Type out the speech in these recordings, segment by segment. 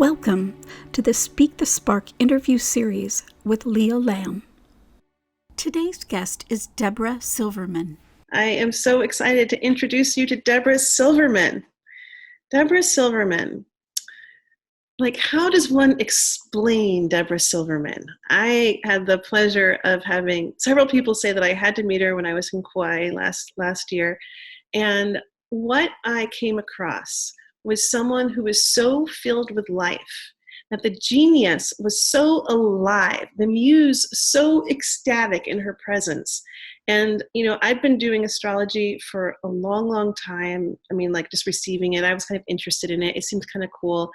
Welcome to the Speak the Spark interview series with Leah Lamb. Today's guest is Debra Silverman. I am so excited to introduce you to Debra Silverman. Debra Silverman. How does one explain Debra Silverman? I had the pleasure of having several people say that I had to meet her when I was in Kauai last year. And what I came across was someone who was so filled with life, that the genius was so alive, the muse so ecstatic in her presence. And, I've been doing astrology for a long, long time. Just receiving it. I was kind of interested in it. It seemed kind of cool.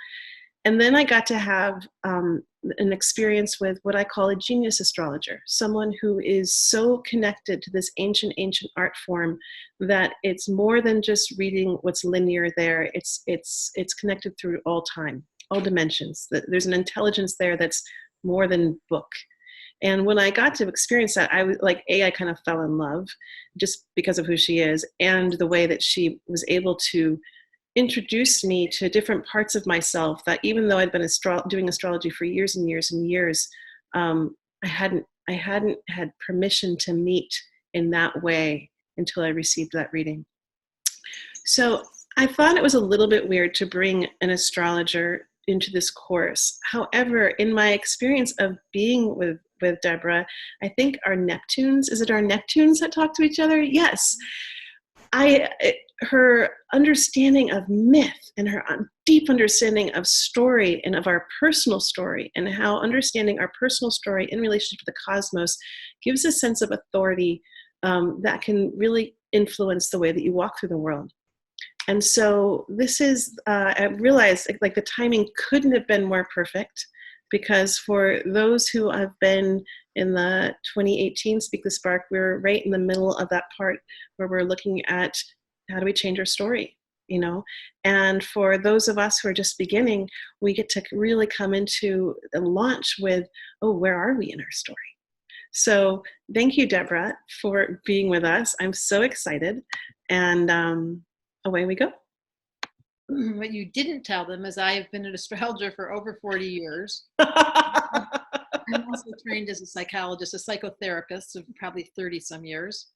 And then I got to have an experience with what I call a genius astrologer, someone who is so connected to this ancient art form that it's more than just reading what's linear there. It's connected through all time, all dimensions. There's an intelligence there that's more than book. And when I got to experience that, I was I kind of fell in love just because of who she is and the way that she was able to introduce me to different parts of myself that even though I'd been doing astrology for years and years and years, I hadn't had permission to meet in that way until I received that reading. So I thought it was a little bit weird to bring an astrologer into this course. However, in my experience of being with Debra, I think our Neptunes that talk to each other? Yes. Her understanding of myth and her deep understanding of story and of our personal story, and how understanding our personal story in relationship to the cosmos gives a sense of authority that can really influence the way that you walk through the world. And so this is, I realized the timing couldn't have been more perfect, because for those who have been in the 2018 Speak the Spark, we're right in the middle of that part where we're looking at how do we change our story, And for those of us who are just beginning, we get to really come into the launch with, where are we in our story? So thank you, Debra, for being with us. I'm so excited. And away we go. What you didn't tell them is I have been an astrologer for over 40 years. I'm also trained as a psychologist, a psychotherapist of probably 30 some years.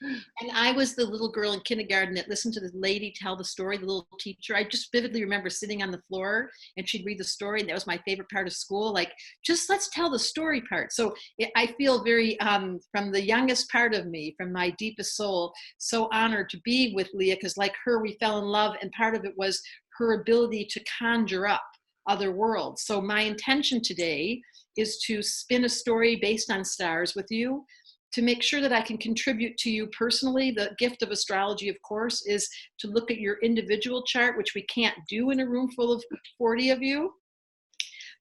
And I was the little girl in kindergarten that listened to the lady tell the story, the little teacher. I just vividly remember sitting on the floor and she'd read the story. And that was my favorite part of school. Just let's tell the story part. So I feel very, from the youngest part of me, from my deepest soul, so honored to be with Leah, because like her, we fell in love. And part of it was her ability to conjure up other worlds. So my intention today is to spin a story based on stars with you, to make sure that I can contribute to you personally. The gift of astrology, of course, is to look at your individual chart, which we can't do in a room full of 40 of you.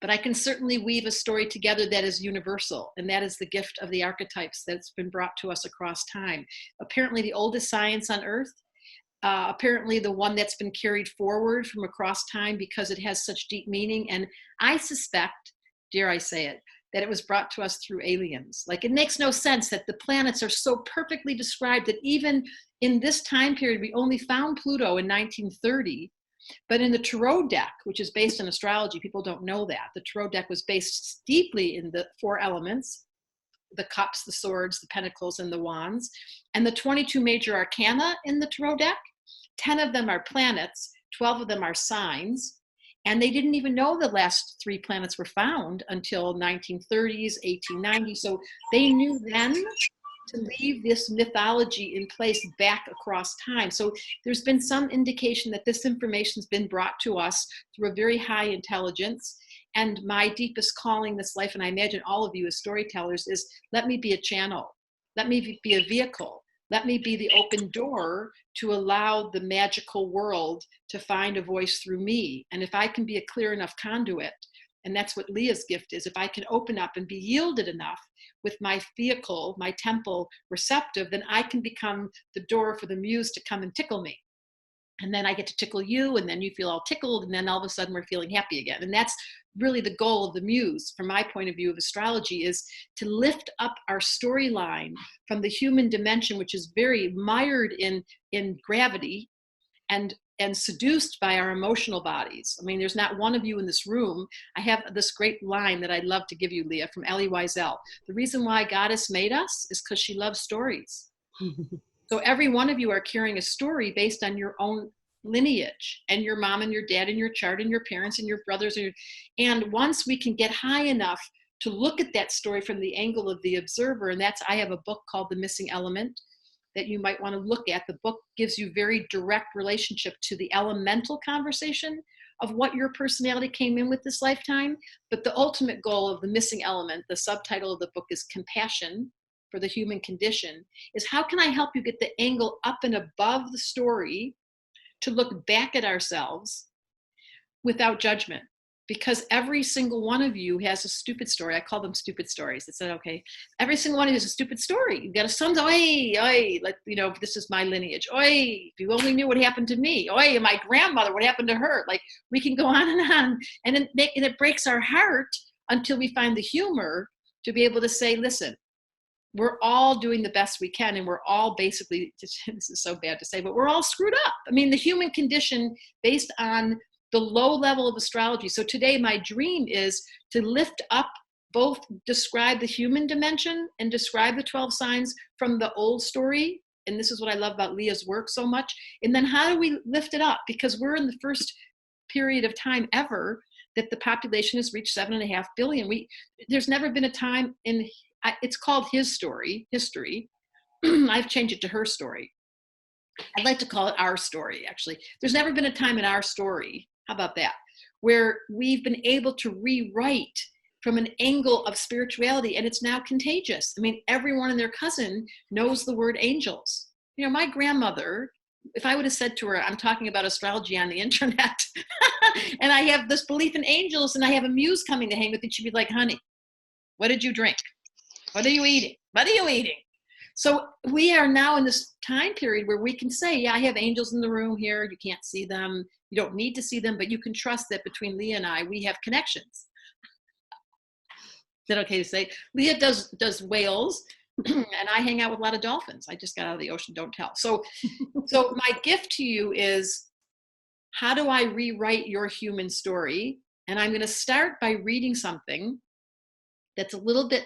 But I can certainly weave a story together that is universal. And that is the gift of the archetypes that's been brought to us across time. Apparently the oldest science on earth, apparently the one that's been carried forward from across time because it has such deep meaning. And I suspect, dare I say it, that it was brought to us through aliens. It makes no sense that the planets are so perfectly described that even in this time period, we only found Pluto in 1930, but in the tarot deck, which is based on astrology, people don't know that. The tarot deck was based deeply in the 4 elements, the cups, the swords, the pentacles, and the wands. And the 22 major arcana in the tarot deck, 10 of them are planets, 12 of them are signs. And they didn't even know the last 3 planets were found until 1930s, 1890s. So they knew then to leave this mythology in place back across time. So there's been some indication that this information has been brought to us through a very high intelligence. And my deepest calling this life, and I imagine all of you as storytellers, is let me be a channel. Let me be a vehicle. Let me be the open door to allow the magical world to find a voice through me. And if I can be a clear enough conduit, and that's what Leah's gift is, if I can open up and be yielded enough with my vehicle, my temple receptive, then I can become the door for the muse to come and tickle me. And then I get to tickle you, and then you feel all tickled, and then all of a sudden we're feeling happy again. And that's really the goal of the muse, from my point of view of astrology, is to lift up our storyline from the human dimension, which is very mired in gravity, and and seduced by our emotional bodies. I mean, there's not one of you in this room. I have this great line that I'd love to give you, Leah, from Elie Wiesel. The reason why Goddess made us is because she loves stories. So every one of you are carrying a story based on your own lineage, and your mom and your dad and your chart and your parents and your brothers. And once we can get high enough to look at that story from the angle of the observer, and I have a book called The Missing Element that you might want to look at. The book gives you very direct relationship to the elemental conversation of what your personality came in with this lifetime. But the ultimate goal of The Missing Element, the subtitle of the book is Compassion for the Human Condition, is how can I help you get the angle up and above the story to look back at ourselves without judgment? Because every single one of you has a stupid story. I call them stupid stories. It's okay. Every single one of you has a stupid story. You've got a son, like, this is my lineage. If you only knew what happened to me. And my grandmother, what happened to her? Like, we can go on and on. And it breaks our heart until we find the humor to be able to say, listen, we're all doing the best we can, and we're all basically, this is so bad to say, but we're all screwed up. I mean, the human condition based on the low level of astrology. So today my dream is to lift up, both describe the human dimension and describe the 12 signs from the old story. And this is what I love about Leah's work so much. And then how do we lift it up? Because we're in the first period of time ever that the population has reached 7.5 billion. There's never been a time it's called his story, history. I've changed it to her story. I'd like to call it our story, actually. There's never been a time in our story, how about that, where we've been able to rewrite from an angle of spirituality, and it's now contagious. I mean, everyone and their cousin knows the word angels. My grandmother, if I would have said to her, I'm talking about astrology on the internet, and I have this belief in angels, and I have a muse coming to hang with you, she'd be like, honey, what did you drink? What are you eating? What are you eating? So we are now in this time period where we can say, yeah, I have angels in the room here. You can't see them. You don't need to see them, but you can trust that between Leah and I, we have connections. Is that okay to say? Leah does whales, and I hang out with a lot of dolphins. I just got out of the ocean, don't tell. So my gift to you is, how do I rewrite your human story? And I'm going to start by reading something that's a little bit,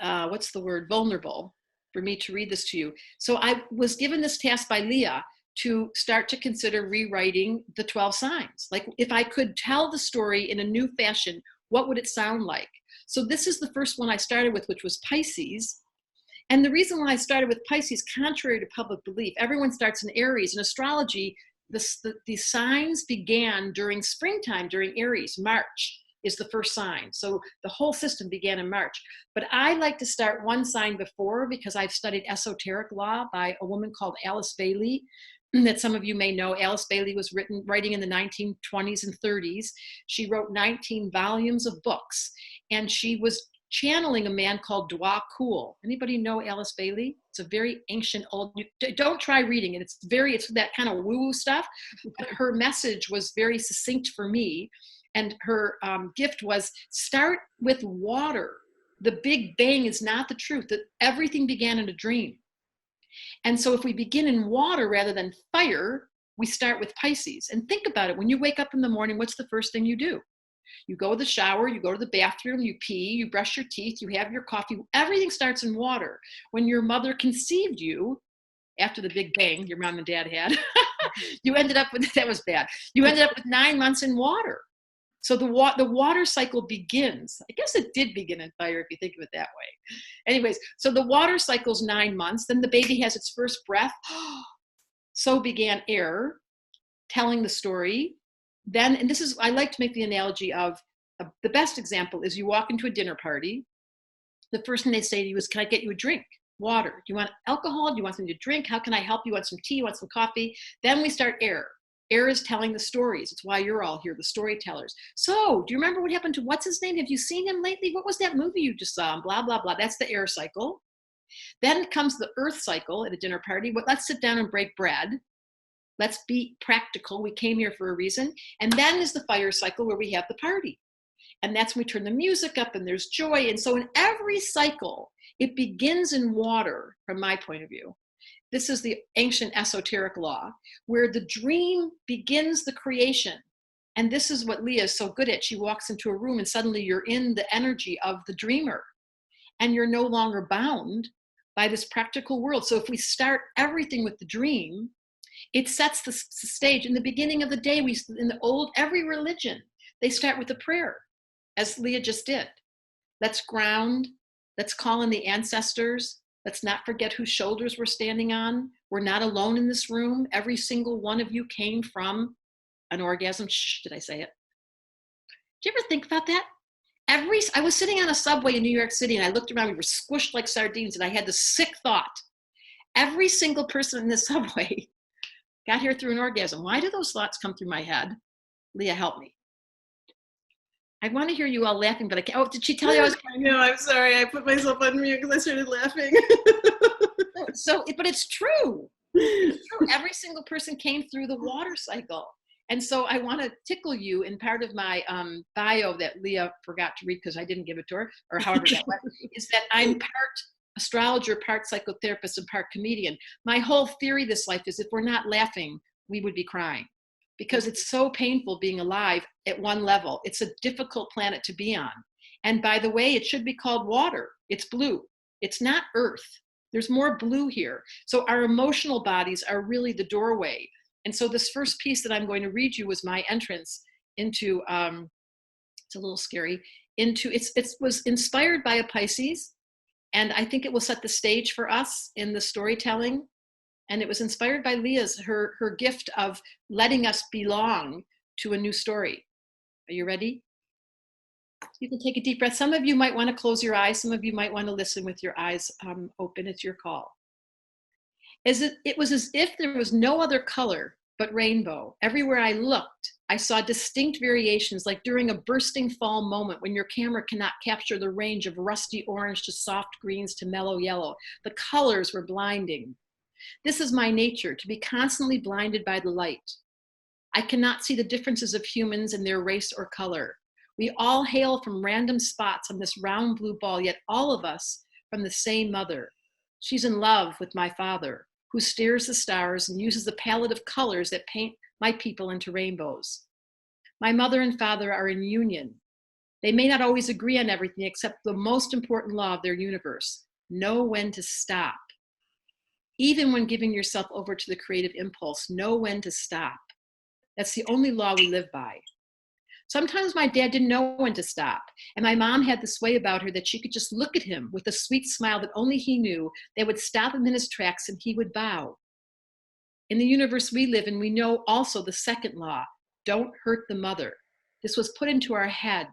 what's the word, vulnerable for me to read this to you. So I was given this task by Leah to start to consider rewriting the 12 signs. Like, if I could tell the story in a new fashion, what would it sound like? So this is the first one I started with, which was Pisces. And the reason why I started with Pisces, contrary to public belief, everyone starts in Aries. In astrology, the signs began during springtime, during Aries. March is the first sign. So the whole system began in March. But I like to start one sign before, because I've studied esoteric law by a woman called Alice Bailey, that some of you may know. Alice Bailey was writing in the 1920s and 30s. She wrote 19 volumes of books, and she was channeling a man called Dwa Cool. Anybody know Alice Bailey? It's a very ancient old, don't try reading it. It's that kind of woo-woo stuff. But her message was very succinct for me. And her gift was, start with water. The Big Bang is not the truth, that everything began in a dream. And so if we begin in water rather than fire, we start with Pisces. And think about it. When you wake up in the morning, what's the first thing you do? You go to the shower, you go to the bathroom, you pee, you brush your teeth, you have your coffee. Everything starts in water. When your mother conceived you, after the Big Bang, your mom and dad had, you ended up with, that was bad. You ended up with 9 months in water. So the water cycle begins. I guess it did begin in fire if you think of it that way. Anyways, so the water cycle's 9 months. Then the baby has its first breath. So began air, telling the story. Then, and this is, I like to make the analogy of the best example is you walk into a dinner party. The first thing they say to you is, can I get you a drink? Water. Do you want alcohol? Do you want something to drink? How can I help you? Want some tea? You want some coffee? Then we start air. Air is telling the stories. It's why you're all here, the storytellers. So, do you remember what happened to what's his name? Have you seen him lately? What was that movie you just saw? Blah, blah, blah. That's the air cycle. Then comes the earth cycle at a dinner party. Well, let's sit down and break bread. Let's be practical. We came here for a reason. And then is the fire cycle where we have the party. And that's when we turn the music up and there's joy. And so in every cycle, it begins in water, from my point of view. This is the ancient esoteric law, where the dream begins the creation. And this is what Leah is so good at. She walks into a room and suddenly you're in the energy of the dreamer. And you're no longer bound by this practical world. So if we start everything with the dream, it sets the stage. In the beginning of the day, every religion, they start with a prayer, as Leah just did. Let's ground, let's call in the ancestors. Let's not forget whose shoulders we're standing on. We're not alone in this room. Every single one of you came from an orgasm. Shh, did I say it? Did you ever think about that? I was sitting on a subway in New York City and I looked around, we were squished like sardines, and I had this sick thought. Every single person in the subway got here through an orgasm. Why do those thoughts come through my head? Leah, help me. I want to hear you all laughing, but I can't. Oh, did she tell you I was? No, I'm sorry. I put myself on mute because I started laughing. But it's true. It's true. Every single person came through the water cycle. And so I want to tickle you in part of my bio that Leah forgot to read because I didn't give it to her, or however that went, is that I'm part astrologer, part psychotherapist, and part comedian. My whole theory this life is if we're not laughing, we would be crying, because it's so painful being alive at one level. It's a difficult planet to be on. And by the way, it should be called water. It's blue. It's not earth. There's more blue here. So our emotional bodies are really the doorway. And so this first piece that I'm going to read you was my entrance into, it's a little scary, it was inspired by a Pisces. And I think it will set the stage for us in the storytelling. And it was inspired by Leah's, her gift of letting us belong to a new story. Are you ready? You can take a deep breath. Some of you might want to close your eyes. Some of you might want to listen with your eyes open. It's your call. It was as if there was no other color but rainbow. Everywhere I looked, I saw distinct variations, like during a bursting fall moment when your camera cannot capture the range of rusty orange to soft greens to mellow yellow. The colors were blinding. This is my nature, to be constantly blinded by the light. I cannot see the differences of humans in their race or color. We all hail from random spots on this round blue ball, yet all of us from the same mother. She's in love with my father, who stares the stars and uses the palette of colors that paint my people into rainbows. My mother and father are in union. They may not always agree on everything except the most important law of their universe: know when to stop. Even when giving yourself over to the creative impulse, know when to stop. That's the only law we live by. Sometimes my dad didn't know when to stop, and my mom had this way about her that she could just look at him with a sweet smile that only he knew, that would stop him in his tracks and he would bow. In the universe we live in, we know also the second law: don't hurt the mother. This was put into our head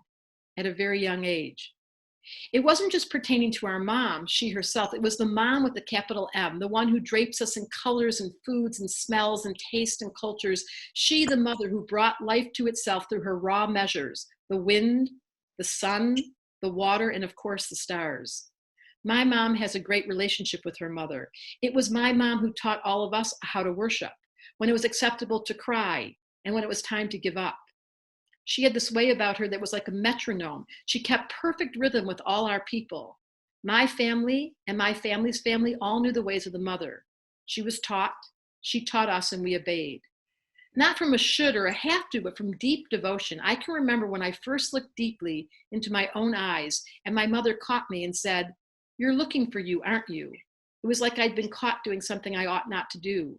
at a very young age. It wasn't just pertaining to our mom, she herself. It was the mom with the capital M, the one who drapes us in colors and foods and smells and taste and cultures. She, the mother who brought life to itself through her raw measures: the wind, the sun, the water, and of course the stars. My mom has a great relationship with her mother. It was my mom who taught all of us how to worship, when it was acceptable to cry and when it was time to give up. She had this way about her that was like a metronome. She kept perfect rhythm with all our people. My family and my family's family all knew the ways of the mother. She was taught, she taught us, and we obeyed. Not from a should or a have to, but from deep devotion. I can remember when I first looked deeply into my own eyes and my mother caught me and said, "You're looking for you, aren't you?" It was like I'd been caught doing something I ought not to do.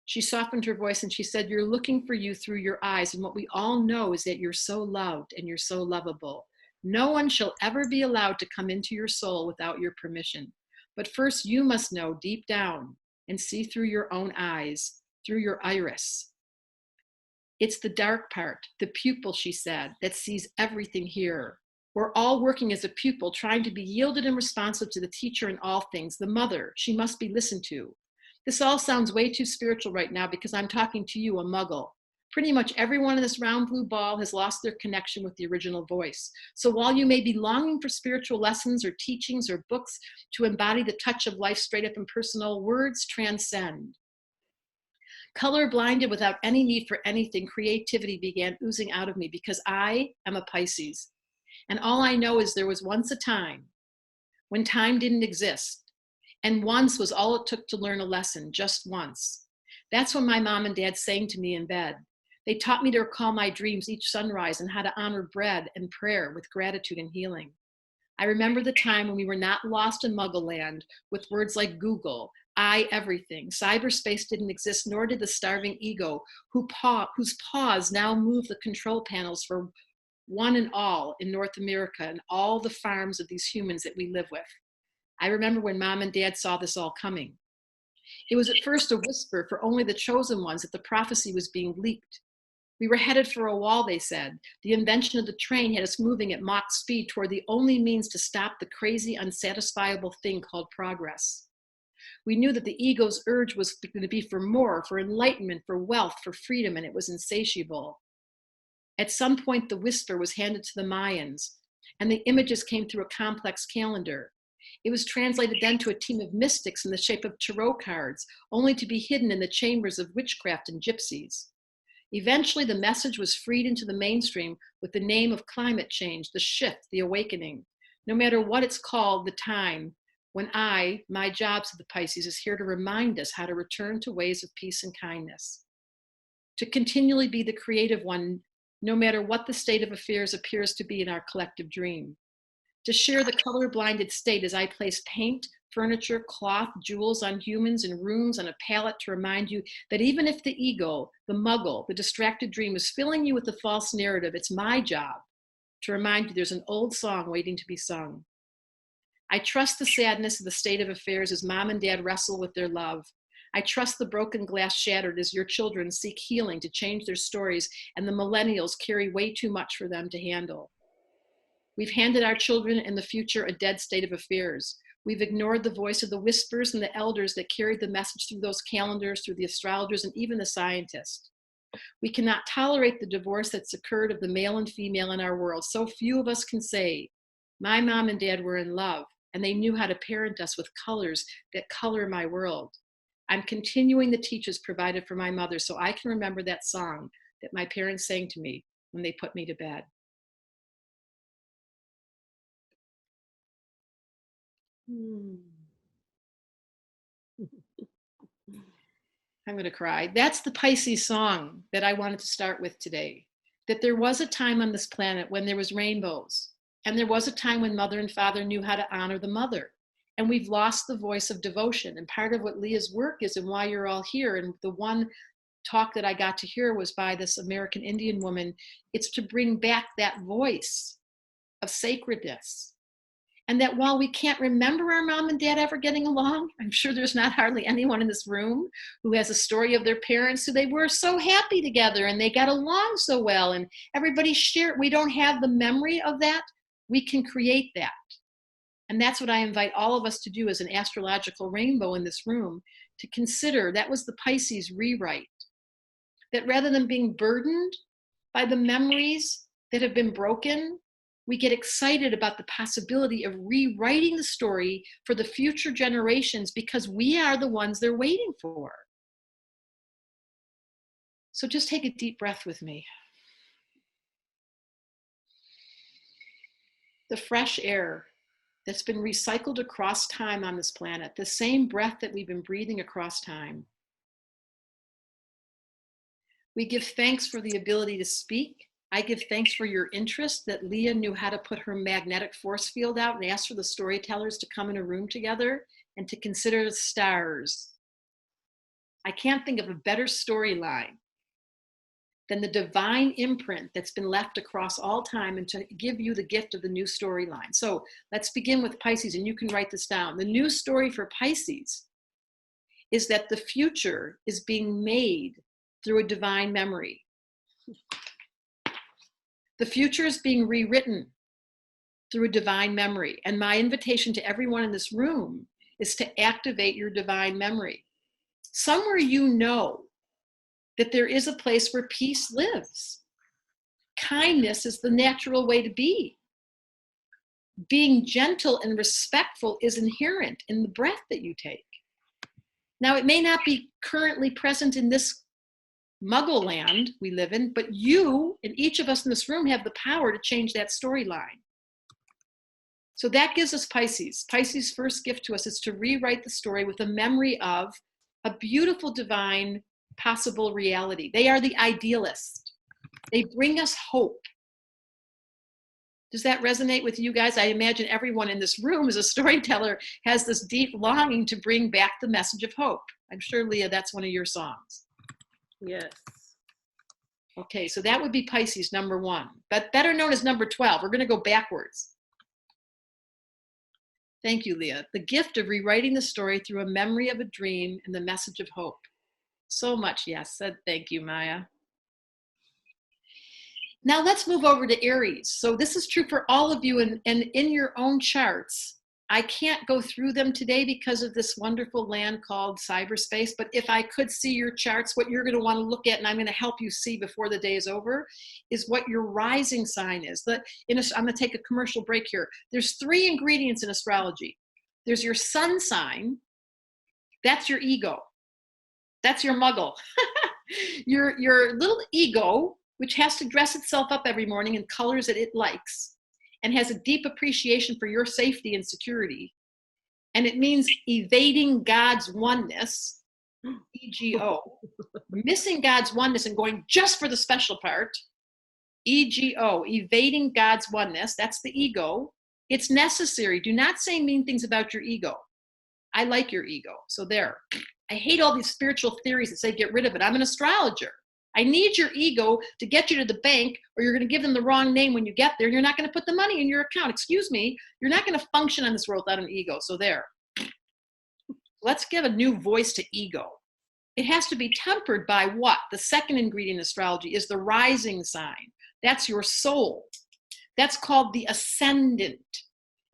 She softened her voice and she said, "You're looking for you through your eyes. And what we all know is that you're so loved and you're so lovable. No one shall ever be allowed to come into your soul without your permission. But first you must know deep down and see through your own eyes, through your iris. It's the dark part, the pupil," she said, "that sees everything here. We're all working as a pupil, trying to be yielded and responsive to the teacher in all things, the mother. She must be listened to." This all sounds way too spiritual right now because I'm talking to you, a muggle. Pretty much everyone in this round blue ball has lost their connection with the original voice. So while you may be longing for spiritual lessons or teachings or books to embody the touch of life straight up and personal, words transcend. Color blinded without any need for anything, creativity began oozing out of me because I am a Pisces. And all I know is there was once a time when time didn't exist. And once was all it took to learn a lesson, just once. That's what my mom and dad sang to me in bed. They taught me to recall my dreams each sunrise and how to honor bread and prayer with gratitude and healing. I remember the time when we were not lost in Muggle land with words like Google, I, everything. Cyberspace didn't exist, nor did the starving ego whose paws now move the control panels for one and all in North America and all the farms of these humans that we live with. I remember when Mom and Dad saw this all coming. It was at first a whisper for only the chosen ones that the prophecy was being leaked. We were headed for a wall, they said. The invention of the train had us moving at Mach speed toward the only means to stop the crazy, unsatisfiable thing called progress. We knew that the ego's urge was going to be for more, for enlightenment, for wealth, for freedom, and it was insatiable. At some point, the whisper was handed to the Mayans, and the images came through a complex calendar. It was translated then to a team of mystics in the shape of tarot cards, only to be hidden in the chambers of witchcraft and gypsies. Eventually, the message was freed into the mainstream with the name of climate change, the shift, the awakening. No matter what it's called, the time when my job, said the Pisces, is here to remind us how to return to ways of peace and kindness. To continually be the creative one, no matter what the state of affairs appears to be in our collective dream. To share the color-blinded state as I place paint, furniture, cloth, jewels on humans and rooms on a palette to remind you that even if the ego, the muggle, the distracted dream is filling you with the false narrative, it's my job to remind you there's an old song waiting to be sung. I trust the sadness of the state of affairs as Mom and Dad wrestle with their love. I trust the broken glass shattered as your children seek healing to change their stories and the millennials carry way too much for them to handle. We've handed our children and the future a dead state of affairs. We've ignored the voice of the whispers and the elders that carried the message through those calendars, through the astrologers, and even the scientists. We cannot tolerate the divorce that's occurred of the male and female in our world. So few of us can say, my mom and dad were in love, and they knew how to parent us with colors that color my world. I'm continuing the teachers provided for my mother so I can remember that song that my parents sang to me when they put me to bed. I'm going to cry. That's the Pisces song that I wanted to start with today. That there was a time on this planet when there was rainbows. And there was a time when mother and father knew how to honor the mother. And we've lost the voice of devotion. And part of what Leah's work is and why you're all here, and the one talk that I got to hear was by this American Indian woman, it's to bring back that voice of sacredness. And that while we can't remember our mom and dad ever getting along, I'm sure there's not hardly anyone in this room who has a story of their parents who they were so happy together and they got along so well and everybody shared. We don't have the memory of that. We can create that. And that's what I invite all of us to do as an astrological rainbow in this room, to consider that was the Pisces rewrite. That rather than being burdened by the memories that have been broken, we get excited about the possibility of rewriting the story for the future generations because we are the ones they're waiting for. So just take a deep breath with me. The fresh air that's been recycled across time on this planet, the same breath that we've been breathing across time. We give thanks for the ability to speak. I give thanks for your interest that Leah knew how to put her magnetic force field out and asked for the storytellers to come in a room together and to consider the stars. I can't think of a better storyline than the divine imprint that's been left across all time and to give you the gift of the new storyline. So let's begin with Pisces, and you can write this down. The new story for Pisces is that the future is being made through a divine memory. The future is being rewritten through a divine memory. And my invitation to everyone in this room is to activate your divine memory. Somewhere you know that there is a place where peace lives. Kindness is the natural way to be. Being gentle and respectful is inherent in the breath that you take. Now, it may not be currently present in this Muggle land we live in, but you and each of us in this room have the power to change that storyline. So that gives us Pisces. Pisces' first gift to us is to rewrite the story with a memory of a beautiful, divine, possible reality. They are the idealist. They bring us hope. Does that resonate with you guys? I imagine everyone in this room as a storyteller has this deep longing to bring back the message of hope. I'm sure, Leah, that's one of your songs. Yes. Okay, so that would be Pisces, number 1, but better known as number 12. We're going to go backwards. Thank you, Leah. The gift of rewriting the story through a memory of a dream and the message of hope. So much, yes, said thank you, Maya. Now let's move over to Aries. So this is true for all of you, and in your own charts. I can't go through them today because of this wonderful land called cyberspace, but if I could see your charts, what you're going to want to look at, and I'm going to help you see before the day is over, is what your rising sign is. I'm going to take a commercial break here. There's 3 ingredients in astrology. There's your sun sign. That's your ego. That's your muggle. your little ego, which has to dress itself up every morning in colors that it likes and has a deep appreciation for your safety and security. And it means evading God's oneness, EGO, missing God's oneness and going just for the special part, EGO, evading God's oneness. That's the ego. It's necessary. Do not say mean things about your ego. I like your ego. So there. I hate all these spiritual theories that say get rid of it. I'm an astrologer. I need your ego to get you to the bank, or you're going to give them the wrong name when you get there, and you're not going to put the money in your account. Excuse me, you're not going to function on this world without an ego. So there. Let's give a new voice to ego. It has to be tempered by what? The second ingredient in astrology is the rising sign. That's your soul. That's called the ascendant.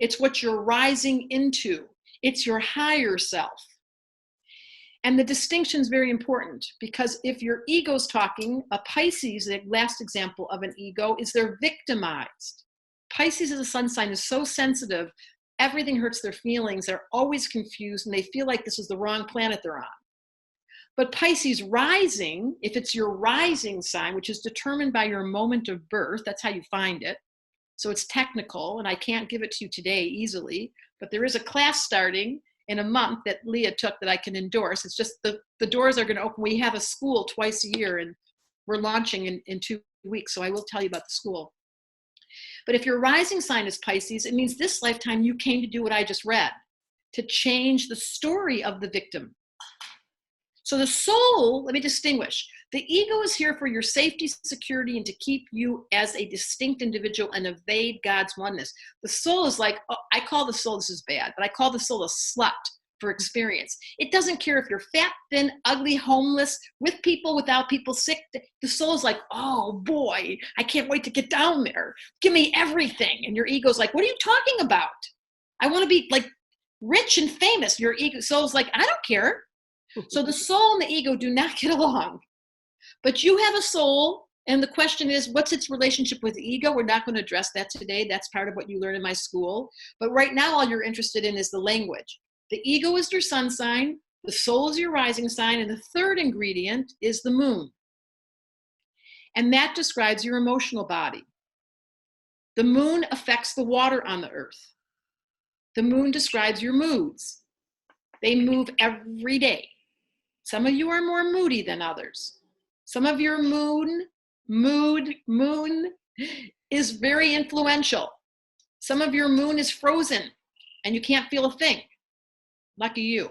It's what you're rising into. It's your higher self. And the distinction is very important, because if your ego's talking, a Pisces, the last example of an ego, is they're victimized. Pisces as a sun sign is so sensitive, everything hurts their feelings. They're always confused and they feel like this is the wrong planet they're on. But Pisces rising, if it's your rising sign, which is determined by your moment of birth, that's how you find it. So it's technical, and I can't give it to you today easily, but there is a class starting in a month that Leah took that I can endorse. It's just the doors are going to open. We have a school twice a year, and we're launching in 2 weeks, so I will tell you about the school. But if your rising sign is Pisces, it means this lifetime you came to do what I just read, to change the story of the victim. So the soul, let me distinguish. The ego is here for your safety, security, and to keep you as a distinct individual and evade God's oneness. The soul is like, oh, I call the soul, this is bad, but I call the soul a slut for experience. It doesn't care if you're fat, thin, ugly, homeless, with people, without people, sick. The soul is like, oh boy, I can't wait to get down there. Give me everything. And your ego's like, what are you talking about? I want to be like rich and famous. Your ego, soul's like, I don't care. So the soul and the ego do not get along. But you have a soul, and the question is, what's its relationship with the ego? We're not going to address that today. That's part of what you learn in my school. But right now, all you're interested in is the language. The ego is your sun sign, the soul is your rising sign, and the third ingredient is the moon. And that describes your emotional body. The moon affects the water on the earth. The moon describes your moods. They move every day. Some of you are more moody than others. Some of your moon is very influential. Some of your moon is frozen and you can't feel a thing. Lucky you.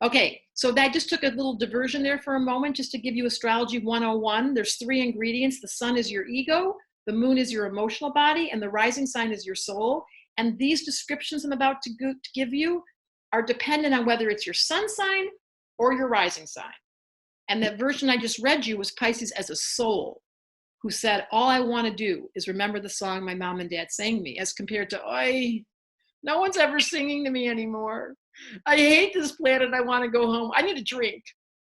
Okay, so that just took a little diversion there for a moment, just to give you Astrology 101. There's 3 ingredients. The sun is your ego, the moon is your emotional body, and the rising sign is your soul. And these descriptions I'm about to give you are dependent on whether it's your sun sign or your rising sign. And that version I just read you was Pisces as a soul, who said, all I want to do is remember the song my mom and dad sang me, as compared to, oi, no one's ever singing to me anymore. I hate this planet. I want to go home. I need a drink.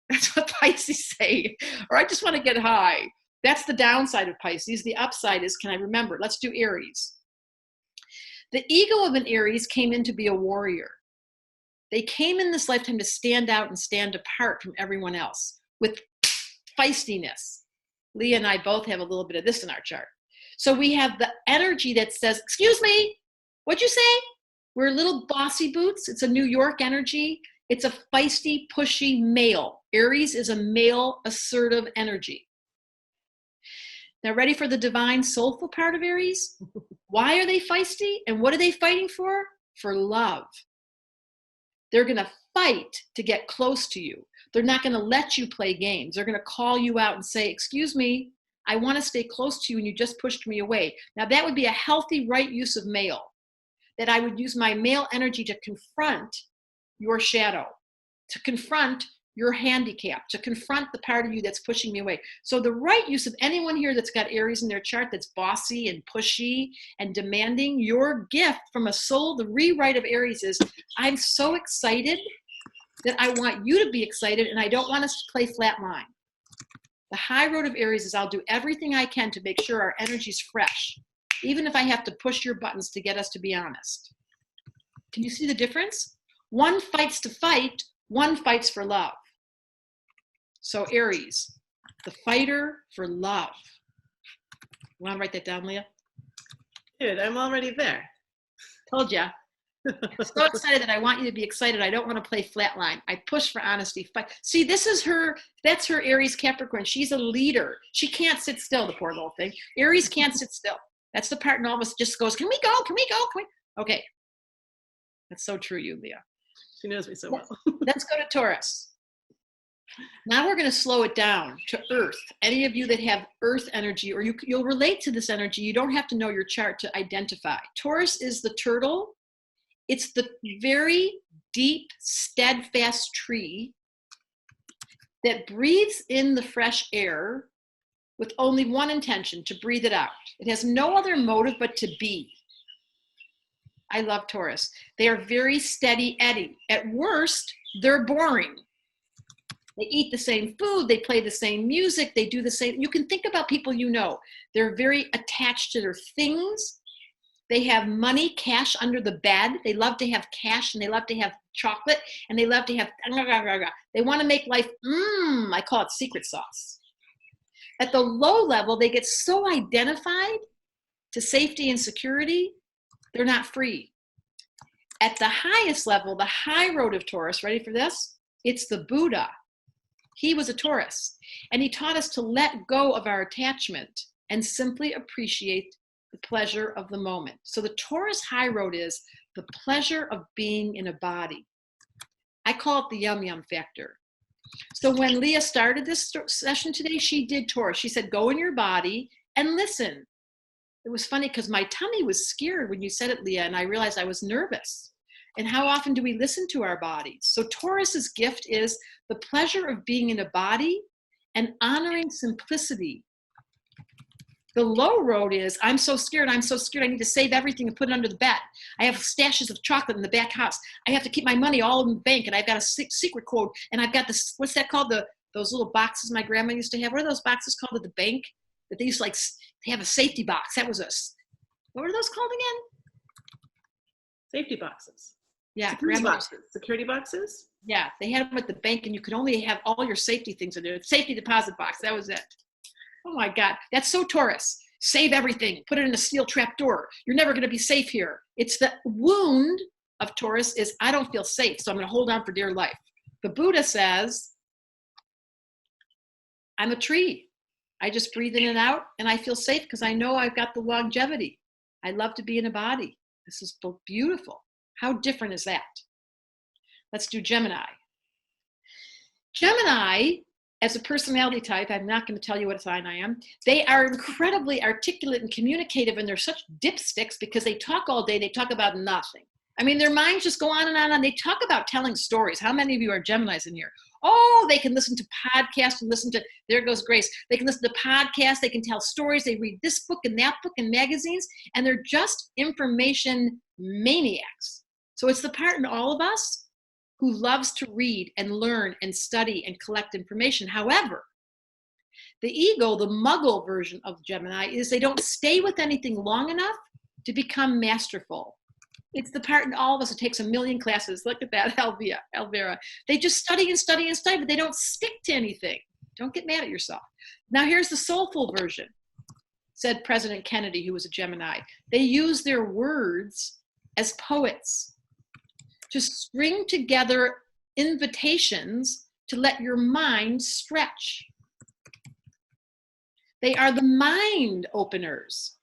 That's what Pisces say. Or I just want to get high. That's the downside of Pisces. The upside is, can I remember? Let's do Aries. The ego of an Aries came in to be a warrior. They came in this lifetime to stand out and stand apart from everyone else with feistiness. Leah and I both have a little bit of this in our chart. So we have the energy that says, excuse me, what'd you say? We're little bossy boots. It's a New York energy. It's a feisty, pushy male. Aries is a male, assertive energy. Now, ready for the divine, soulful part of Aries? Why are they feisty? And what are they fighting for? For love. They're going to fight to get close to you. They're not going to let you play games. They're going to call you out and say, excuse me, I want to stay close to you and you just pushed me away. Now, that would be a healthy, right use of male. That I would use my male energy to confront your shadow, to confront your handicap, to confront the part of you that's pushing me away. So the right use of anyone here that's got Aries in their chart that's bossy and pushy and demanding, your gift from a soul, the rewrite of Aries is, I'm so excited that I want you to be excited and I don't want us to play flat line. The high road of Aries is I'll do everything I can to make sure our energy's fresh, even if I have to push your buttons to get us to be honest. Can you see the difference? One fights to fight, one fights for love. So Aries, the fighter for love. You want to write that down, Leah? Dude, I'm already there. Told ya. I'm so excited that I want you to be excited. I don't want to play flatline. I push for honesty. See, this is her, that's her Aries Capricorn. She's a leader. She can't sit still, the poor little thing. Aries can't sit still. That's the part in all of us just goes, can we go? Can we go? Can we? Okay. That's so true, you, Leah. She knows me so well. Let's go to Taurus. Now we're going to slow it down to Earth. Any of you that have Earth energy, or you'll relate to this energy, you don't have to know your chart to identify. Taurus is the turtle. It's the very deep, steadfast tree that breathes in the fresh air with only one intention, to breathe it out. It has no other motive but to be. I love Taurus. They are very steady Eddie. At worst, they're boring. They eat the same food, they play the same music, they do the same. You can think about people you know. They're very attached to their things. They have money, cash under the bed. They love to have cash and they love to have chocolate and they love to have, they want to make life, I call it secret sauce. At the low level, they get so identified to safety and security, they're not free. At the highest level, the high road of Taurus, ready for this? It's the Buddha. He was a Taurus, and he taught us to let go of our attachment and simply appreciate the pleasure of the moment. So the Taurus high road is the pleasure of being in a body. I call it the yum yum factor. So when Leah started this session today, she did Taurus. She said, go in your body and listen. It was funny because my tummy was scared when you said it, Leah, and I realized I was nervous. And how often do we listen to our bodies? So Taurus's gift is the pleasure of being in a body and honoring simplicity. The low road is, I'm so scared, I need to save everything and put it under the bed. I have stashes of chocolate in the back house. I have to keep my money all in the bank, and I've got a secret code, and I've got this, what's that called? Those little boxes my grandma used to have. What are those boxes called at the bank? That they used to they have a safety box. That was what were those called again? Safety boxes. Yeah. Security boxes? Yeah, they had them at the bank, and you could only have all your safety things in there. Safety deposit box, that was it. Oh my God, that's so Taurus. Save everything, put it in a steel trap door. You're never gonna be safe here. It's the wound of Taurus is, I don't feel safe, so I'm gonna hold on for dear life. The Buddha says, I'm a tree. I just breathe in and out, and I feel safe because I know I've got the longevity. I love to be in a body. This is beautiful. How different is that? Let's do Gemini. Gemini, as a personality type, I'm not going to tell you what sign I am. They are incredibly articulate and communicative, and they're such dipsticks because they talk all day. They talk about nothing. I mean, their minds just go on and on, and they talk about telling stories. How many of you are Geminis in here? Oh, they can listen to podcasts and listen to, there goes Grace. They can listen to podcasts. They can tell stories. They read this book and that book and magazines, and they're just information maniacs. So it's the part in all of us who loves to read and learn and study and collect information. However, the ego, the muggle version of Gemini, is they don't stay with anything long enough to become masterful. It's the part in all of us that takes 1,000,000 classes. Look at that, Elvira. They just study and study and study, but they don't stick to anything. Don't get mad at yourself. Now here's the soulful version. said President Kennedy, who was a Gemini. They use their words as poets to string together invitations to let your mind stretch. They are the mind openers.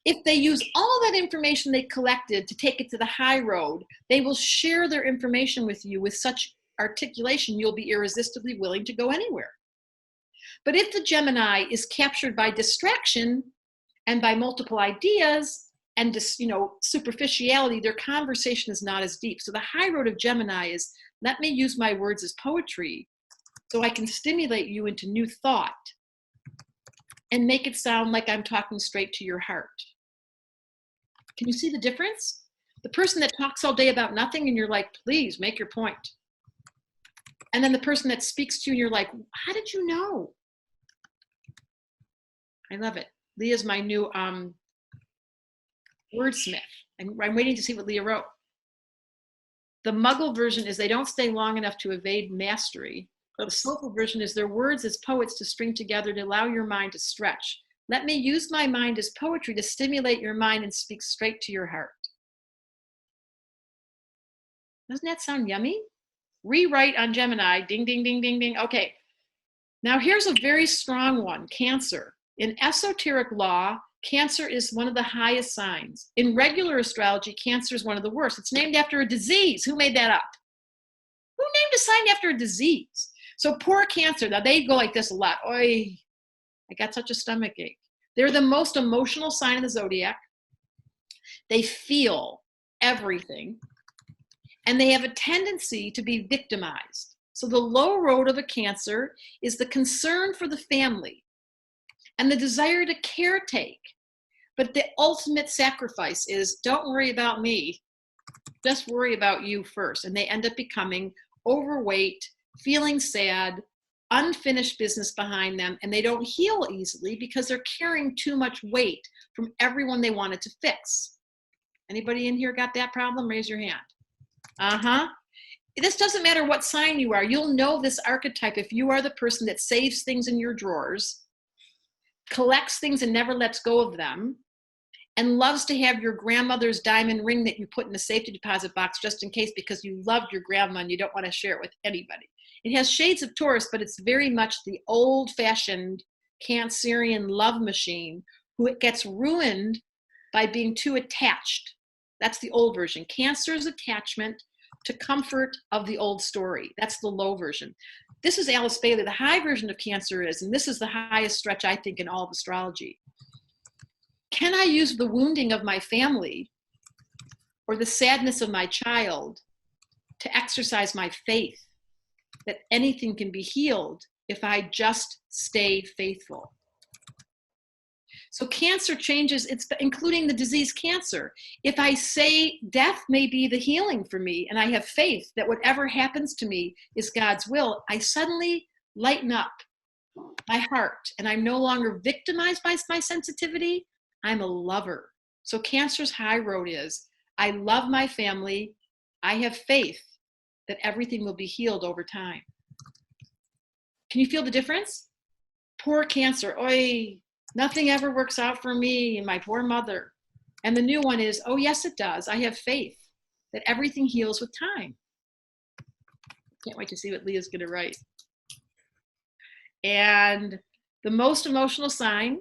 If they use all that information they collected to take it to the high road, they will share their information with you with such articulation, you'll be irresistibly willing to go anywhere. But if the Gemini is captured by distraction and by multiple ideas and just, superficiality, their conversation is not as deep. So the high road of Gemini is, let me use my words as poetry so I can stimulate you into new thought and make it sound like I'm talking straight to your heart. Can you see the difference? The person that talks all day about nothing and you're like, please make your point. And then the person that speaks to you and you're like, how did you know? I love it. Leah's my new wordsmith. I'm waiting to see what Leah wrote. The Muggle version is they don't stay long enough to evade mastery. The soulful version is their words as poets to string together to allow your mind to stretch. Let me use my mind as poetry to stimulate your mind and speak straight to your heart. Doesn't that sound yummy? Rewrite on Gemini, ding, ding, ding, ding, ding. Okay, now here's a very strong one, Cancer. In esoteric law, Cancer is one of the highest signs. In regular astrology, Cancer is one of the worst. It's named after a disease. Who made that up? Who named a sign after a disease? So poor Cancer, now they go like this a lot. Oy, I got such a stomach ache. They're the most emotional sign in the zodiac. They feel everything. And they have a tendency to be victimized. So the low road of a Cancer is the concern for the family and the desire to caretake. But the ultimate sacrifice is, don't worry about me, just worry about you first. And they end up becoming overweight, feeling sad, unfinished business behind them, and they don't heal easily because they're carrying too much weight from everyone they wanted to fix. Anybody in here got that problem? Raise your hand. This doesn't matter what sign you are. You'll know this archetype if you are the person that saves things in your drawers, collects things and never lets go of them, and loves to have your grandmother's diamond ring that you put in a safety deposit box just in case because you loved your grandma and you don't want to share it with anybody. It has shades of Taurus, but it's very much the old-fashioned Cancerian love machine who gets ruined by being too attached. That's the old version. Cancer's attachment to comfort of the old story. That's the low version. This is Alice Bailey. The high version of Cancer is, and this is the highest stretch I think in all of astrology. Can I use the wounding of my family or the sadness of my child to exercise my faith that anything can be healed if I just stay faithful? So Cancer changes, it's including the disease cancer. If I say death may be the healing for me and I have faith that whatever happens to me is God's will, I suddenly lighten up my heart and I'm no longer victimized by my sensitivity. I'm a lover. So Cancer's high road is, I love my family. I have faith that everything will be healed over time. Can you feel the difference? Poor Cancer, oy, nothing ever works out for me and my poor mother. And the new one is, oh yes it does. I have faith that everything heals with time. Can't wait to see what Leah's gonna write. And the most emotional sign,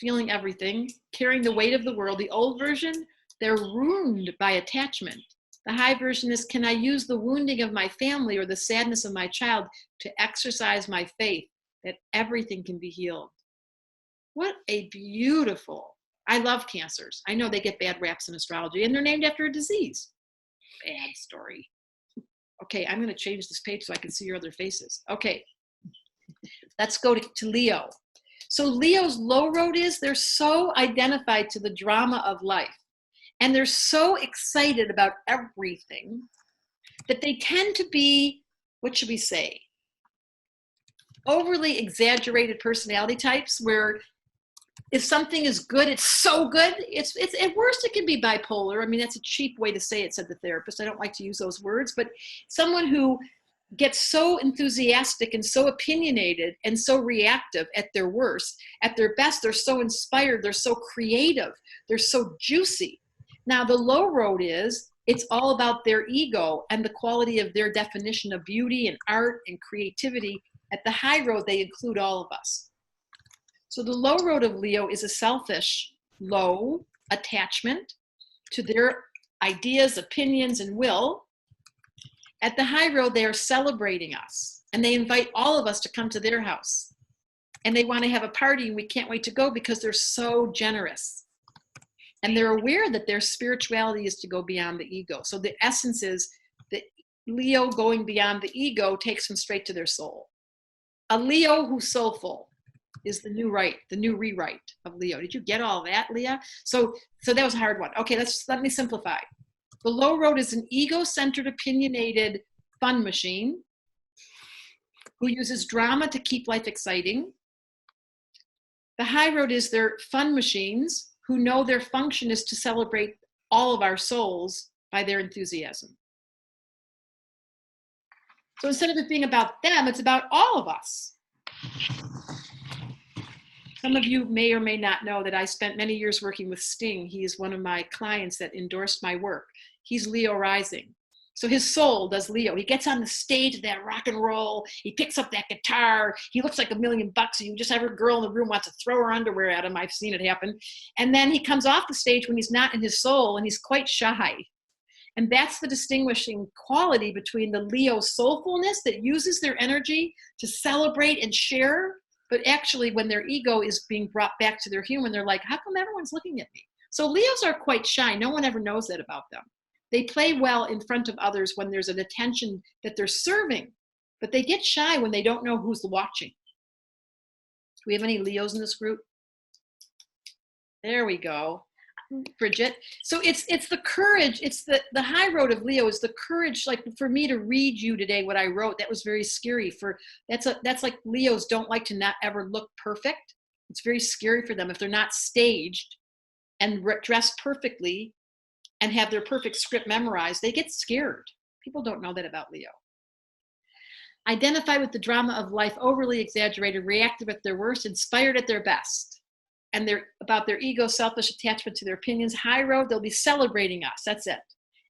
feeling everything, carrying the weight of the world. The old version, they're ruined by attachment. The high version is, can I use the wounding of my family or the sadness of my child to exercise my faith that everything can be healed? What a beautiful, I love Cancers. I know they get bad raps in astrology and they're named after a disease. Bad story. Okay, I'm gonna change this page so I can see your other faces. Okay, let's go to Leo. So Leo's low road is, they're so identified to the drama of life and they're so excited about everything that they tend to be, what should we say, overly exaggerated personality types where if something is good, it's so good. It's at worst, it can be bipolar. I mean, that's a cheap way to say it, said the therapist. I don't like to use those words, but someone who get so enthusiastic and so opinionated and so reactive at their worst. At their best, they're so inspired, they're so creative, they're so juicy. Now, the low road is, it's all about their ego and the quality of their definition of beauty and art and creativity. At the high road, they include all of us. So the low road of Leo is a selfish, low attachment to their ideas, opinions, and will. At the high road, they are celebrating us, and they invite all of us to come to their house. And they want to have a party, and we can't wait to go because they're so generous. And they're aware that their spirituality is to go beyond the ego. So the essence is that Leo going beyond the ego takes them straight to their soul. A Leo who's soulful is the new rewrite of Leo. Did you get all that, Leah? So that was a hard one. Okay, let me simplify. The low road is an ego-centered, opinionated fun machine who uses drama to keep life exciting. The high road is their fun machines who know their function is to celebrate all of our souls by their enthusiasm. So instead of it being about them, it's about all of us. Some of you may or may not know that I spent many years working with Sting. He is one of my clients that endorsed my work. He's Leo rising. So his soul does Leo. He gets on the stage of that rock and roll. He picks up that guitar. He looks like $1 million. You just have a girl in the room wants to throw her underwear at him. I've seen it happen. And then he comes off the stage when he's not in his soul and he's quite shy. And that's the distinguishing quality between the Leo soulfulness that uses their energy to celebrate and share. But actually, when their ego is being brought back to their human, they're like, how come everyone's looking at me? So Leos are quite shy. No one ever knows that about them. They play well in front of others when there's an attention that they're serving, but they get shy when they don't know who's watching. Do we have any Leos in this group? There we go. Bridget. So it's the courage. It's the high road of Leo is the courage. Like for me to read you today, what I wrote, that was very scary. That's like Leos don't like to not ever look perfect. It's very scary for them if they're not staged and dressed perfectly and have their perfect script memorized. They get scared. People don't know that about Leo. Identify with the drama of life, overly exaggerated, reactive at their worst, inspired at their best. And they're about their ego, selfish attachment to their opinions. High road, they'll be celebrating us. That's it.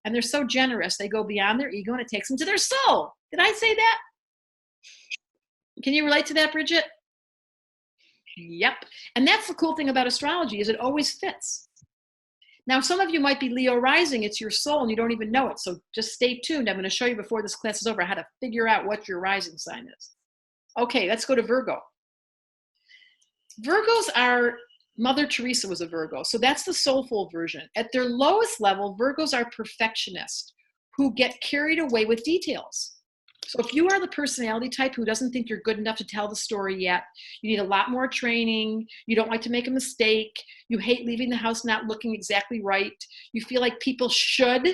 And they're so generous, they go beyond their ego and it takes them to their soul. Did I say that? Can you relate to that, Bridget? Yep. And that's the cool thing about astrology is it always fits. Now, some of you might be Leo rising. It's your soul and you don't even know it. So just stay tuned. I'm going to show you before this class is over how to figure out what your rising sign is. Okay, let's go to Virgo. Virgos are, Mother Teresa was a Virgo. So that's the soulful version. At their lowest level, Virgos are perfectionists who get carried away with details. So if you are the personality type who doesn't think you're good enough to tell the story yet, you need a lot more training, you don't like to make a mistake, you hate leaving the house not looking exactly right, you feel like people should,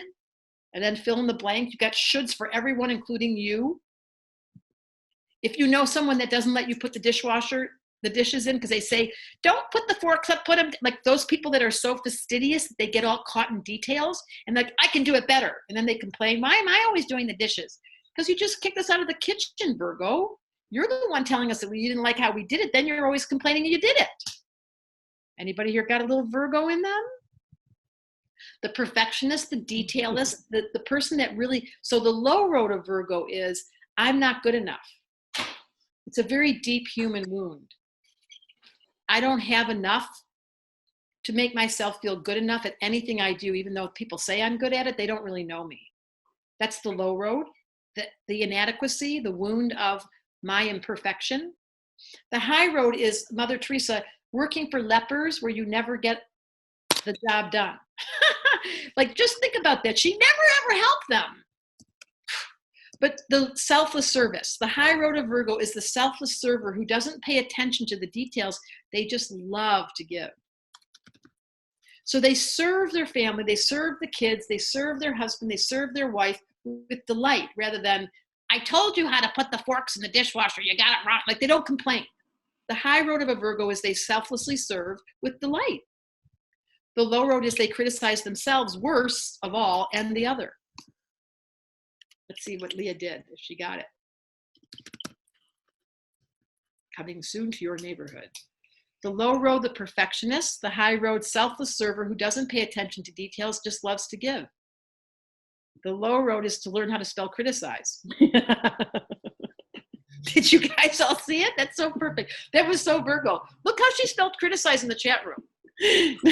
and then fill in the blank, you got shoulds for everyone, including you. If you know someone that doesn't let you put the dishes in because they say, don't put the forks up, put them, like those people that are so fastidious that they get all caught in details and like, I can do it better. And then they complain, why am I always doing the dishes? Because you just kicked us out of the kitchen, Virgo. You're the one telling us that you didn't like how we did it. Then you're always complaining you did it. Anybody here got a little Virgo in them? The perfectionist, the detailist, the person that really, so the low road of Virgo is, I'm not good enough. It's a very deep human wound. I don't have enough to make myself feel good enough at anything I do, even though people say I'm good at it, they don't really know me. That's the low road. The inadequacy, the wound of my imperfection. The high road is Mother Teresa working for lepers where you never get the job done. Like, just think about that. She never ever helped them. But the selfless service, the high road of Virgo is the selfless server who doesn't pay attention to the details. They just love to give. So they serve their family, they serve the kids, they serve their husband, they serve their wife with delight rather than, I told you how to put the forks in the dishwasher, you got it wrong. Like, they don't complain. The high road of a Virgo is they selflessly serve with delight. The low road is they criticize themselves, worst of all, and the other. Let's see what Leah did, if she got it. coming soon to your neighborhood. The low road, the perfectionist. The high road, selfless server who doesn't pay attention to details, just loves to give. The low road is to learn how to spell criticize. Did you guys all see it? That's so perfect. That was so Virgo. Look how she spelled criticize in the chat room.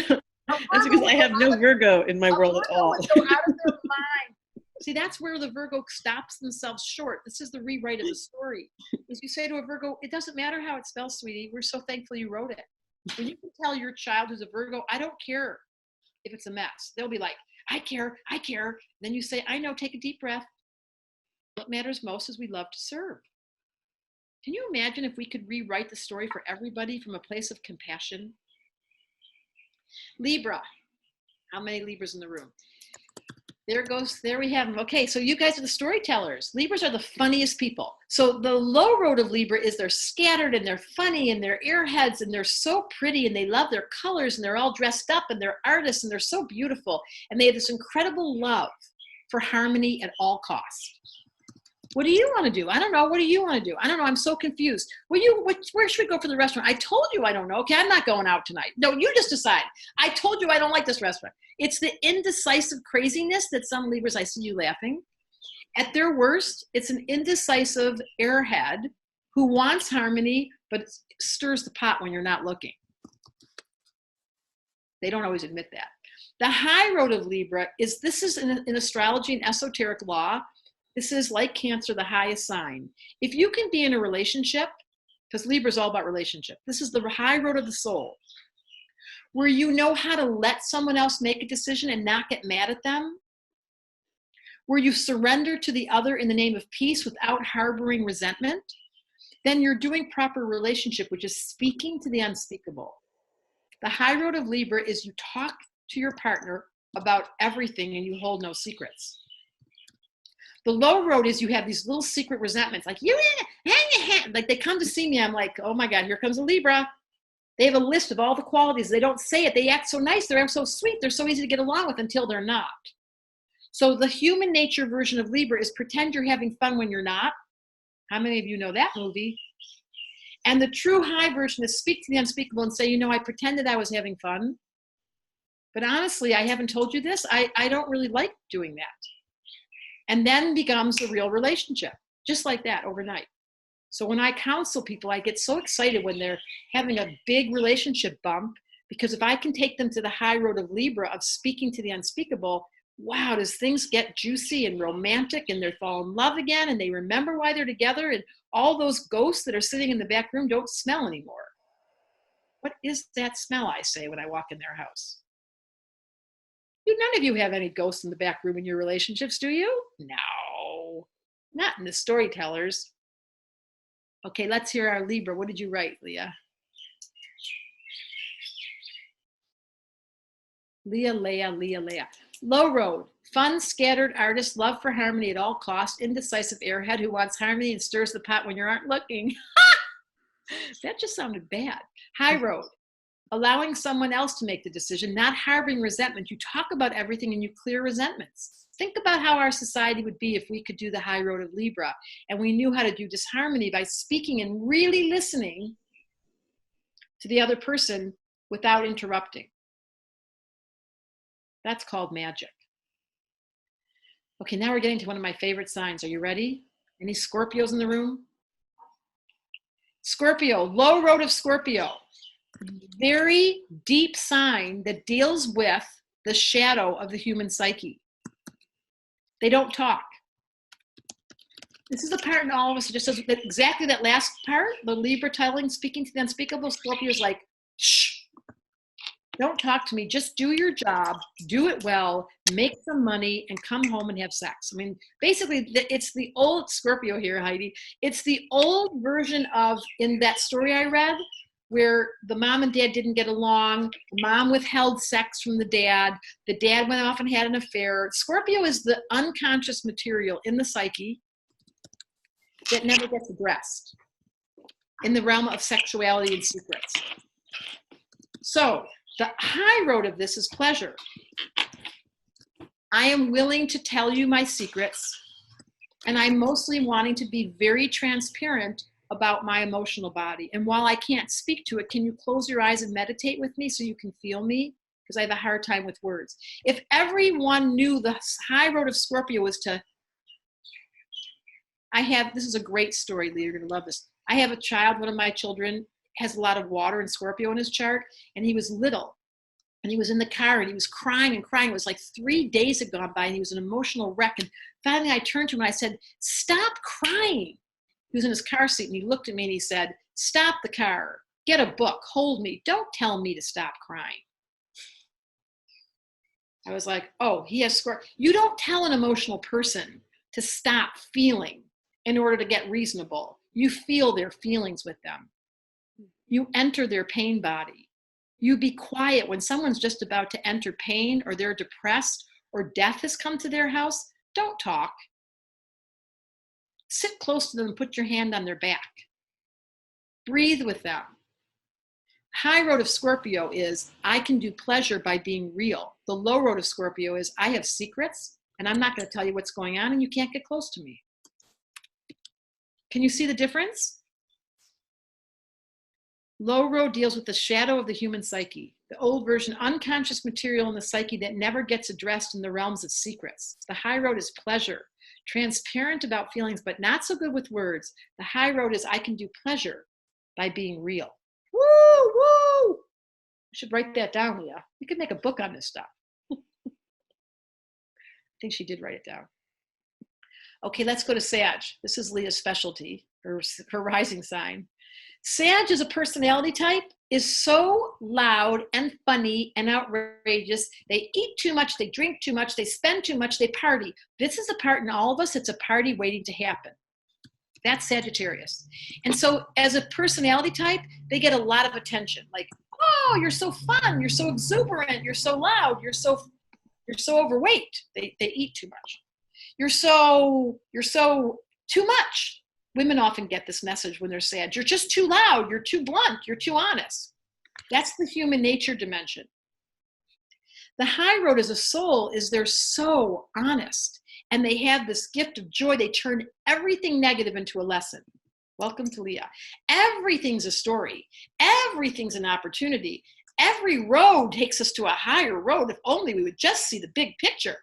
That's because I have no Virgo in my world at all. Go out of their mind. See, that's where the Virgo stops themselves short. This is the rewrite of the story. As you say to a Virgo, it doesn't matter how it spells, sweetie. We're so thankful you wrote it. When you can tell your child who's a Virgo, I don't care if it's a mess. They'll be like, I care, I care. Then you say, I know, take a deep breath. What matters most is we love to serve. Can you imagine if we could rewrite the story for everybody from a place of compassion? Libra. How many Libras in the room? There we have them. Okay, so you guys are the storytellers. Libras are the funniest people. So the low road of Libra is they're scattered and they're funny and they're airheads and they're so pretty and they love their colors and they're all dressed up and they're artists and they're so beautiful. And they have this incredible love for harmony at all costs. What do you want to do? I don't know. What do you want to do? I don't know. I'm so confused. Where should we go for the restaurant? I told you I don't know. Okay, I'm not going out tonight. No, you just decide. I told you I don't like this restaurant. It's the indecisive craziness that some Libras, I see you laughing. At their worst, it's an indecisive airhead who wants harmony, but stirs the pot when you're not looking. They don't always admit that. The high road of Libra is, this is in astrology and esoteric law, this is like Cancer, the highest sign. If you can be in a relationship, because Libra is all about relationship, this is the high road of the soul, where you know how to let someone else make a decision and not get mad at them, where you surrender to the other in the name of peace without harboring resentment, then you're doing proper relationship, which is speaking to the unspeakable. The high road of Libra is you talk to your partner about everything and you hold no secrets. The low road is you have these little secret resentments, like like they come to see me, I'm like, oh my God, here comes a Libra. They have a list of all the qualities. They don't say it. They act so nice. They're so sweet. They're so easy to get along with until they're not. So the human nature version of Libra is pretend you're having fun when you're not. How many of you know that movie? And the true high version is speak to the unspeakable and say, you know, I pretended I was having fun, but honestly, I haven't told you this. I don't really like doing that. And then becomes the real relationship, just like that overnight. So when I counsel people, I get so excited when they're having a big relationship bump, because if I can take them to the high road of Libra, of speaking to the unspeakable, wow, does things get juicy and romantic and they fall in love again and they remember why they're together and all those ghosts that are sitting in the back room don't smell anymore. What is that smell, I say, when I walk in their house? None of you have any ghosts in the back room in your relationships, do you? No, not in the storytellers. Okay, let's hear our Libra. What did you write, Leah? Leah. Low road, fun, scattered artist, love for harmony at all costs, indecisive airhead who wants harmony and stirs the pot when you aren't looking. That just sounded bad. High road, allowing someone else to make the decision, not harboring resentment. You talk about everything and you clear resentments. Think about how our society would be if we could do the high road of Libra and we knew how to do disharmony by speaking and really listening to the other person without interrupting. That's called magic. Okay, now we're getting to one of my favorite signs. Are you ready? Any Scorpios in the room? Scorpio, low road of Scorpio. Very deep sign that deals with the shadow of the human psyche. They don't talk. This is the part in all of us that just says that exactly that last part, the Libra telling, speaking to the unspeakable. Scorpio is like, shh, don't talk to me. Just do your job, do it well, make some money, and come home and have sex. I mean, basically, it's the old Scorpio here, Heidi. It's the old version of, in that story I read, where the mom and dad didn't get along, mom withheld sex from the dad went off and had an affair. Scorpio is the unconscious material in the psyche that never gets addressed in the realm of sexuality and secrets. So the high road of this is pleasure. I am willing to tell you my secrets, and I'm mostly wanting to be very transparent about my emotional body. And while I can't speak to it, can you close your eyes and meditate with me so you can feel me? Because I have a hard time with words. If everyone knew the high road of Scorpio was to, this is a great story, Leah, you're going to love this. I have a child, one of my children has a lot of water and Scorpio in his chart, and he was little. And he was in the car and he was crying and crying. It was like 3 days had gone by and he was an emotional wreck. And finally I turned to him and I said, stop crying. He was in his car seat and he looked at me and he said, stop the car, get a book, hold me. Don't tell me to stop crying. I was like, oh, he has Scorpio. You don't tell an emotional person to stop feeling in order to get reasonable. You feel their feelings with them. You enter their pain body. You be quiet when someone's just about to enter pain or they're depressed or death has come to their house. Don't talk. Sit close to them and put your hand on their back. Breathe with them. High road of Scorpio is I can do pleasure by being real. The low road of Scorpio is I have secrets and I'm not going to tell you what's going on and you can't get close to me. Can you see the difference? Low road deals with the shadow of the human psyche, the old version, unconscious material in the psyche that never gets addressed in the realms of secrets. The high road is pleasure, transparent about feelings, but not so good with words. The high road is I can do pleasure by being real. Woo, woo! I should write that down, Leah. You could make a book on this stuff. I think she did write it down. Okay, let's go to Sag. This is Leah's specialty, her rising sign. Sag is a personality type, is so loud and funny and outrageous. They eat too much, they drink too much, they spend too much, they party. This is a part in all of us, it's a party waiting to happen. That's Sagittarius. And so as a personality type, they get a lot of attention. Like, oh, you're so fun, you're so exuberant, you're so loud, you're so overweight. They eat too much. You're so too much. Women often get this message when they're sad. You're just too loud. You're too blunt. You're too honest. That's the human nature dimension. The high road as a soul is they're so honest and they have this gift of joy. They turn everything negative into a lesson. Welcome to Leah. Everything's a story. Everything's an opportunity. Every road takes us to a higher road. If only we would just see the big picture.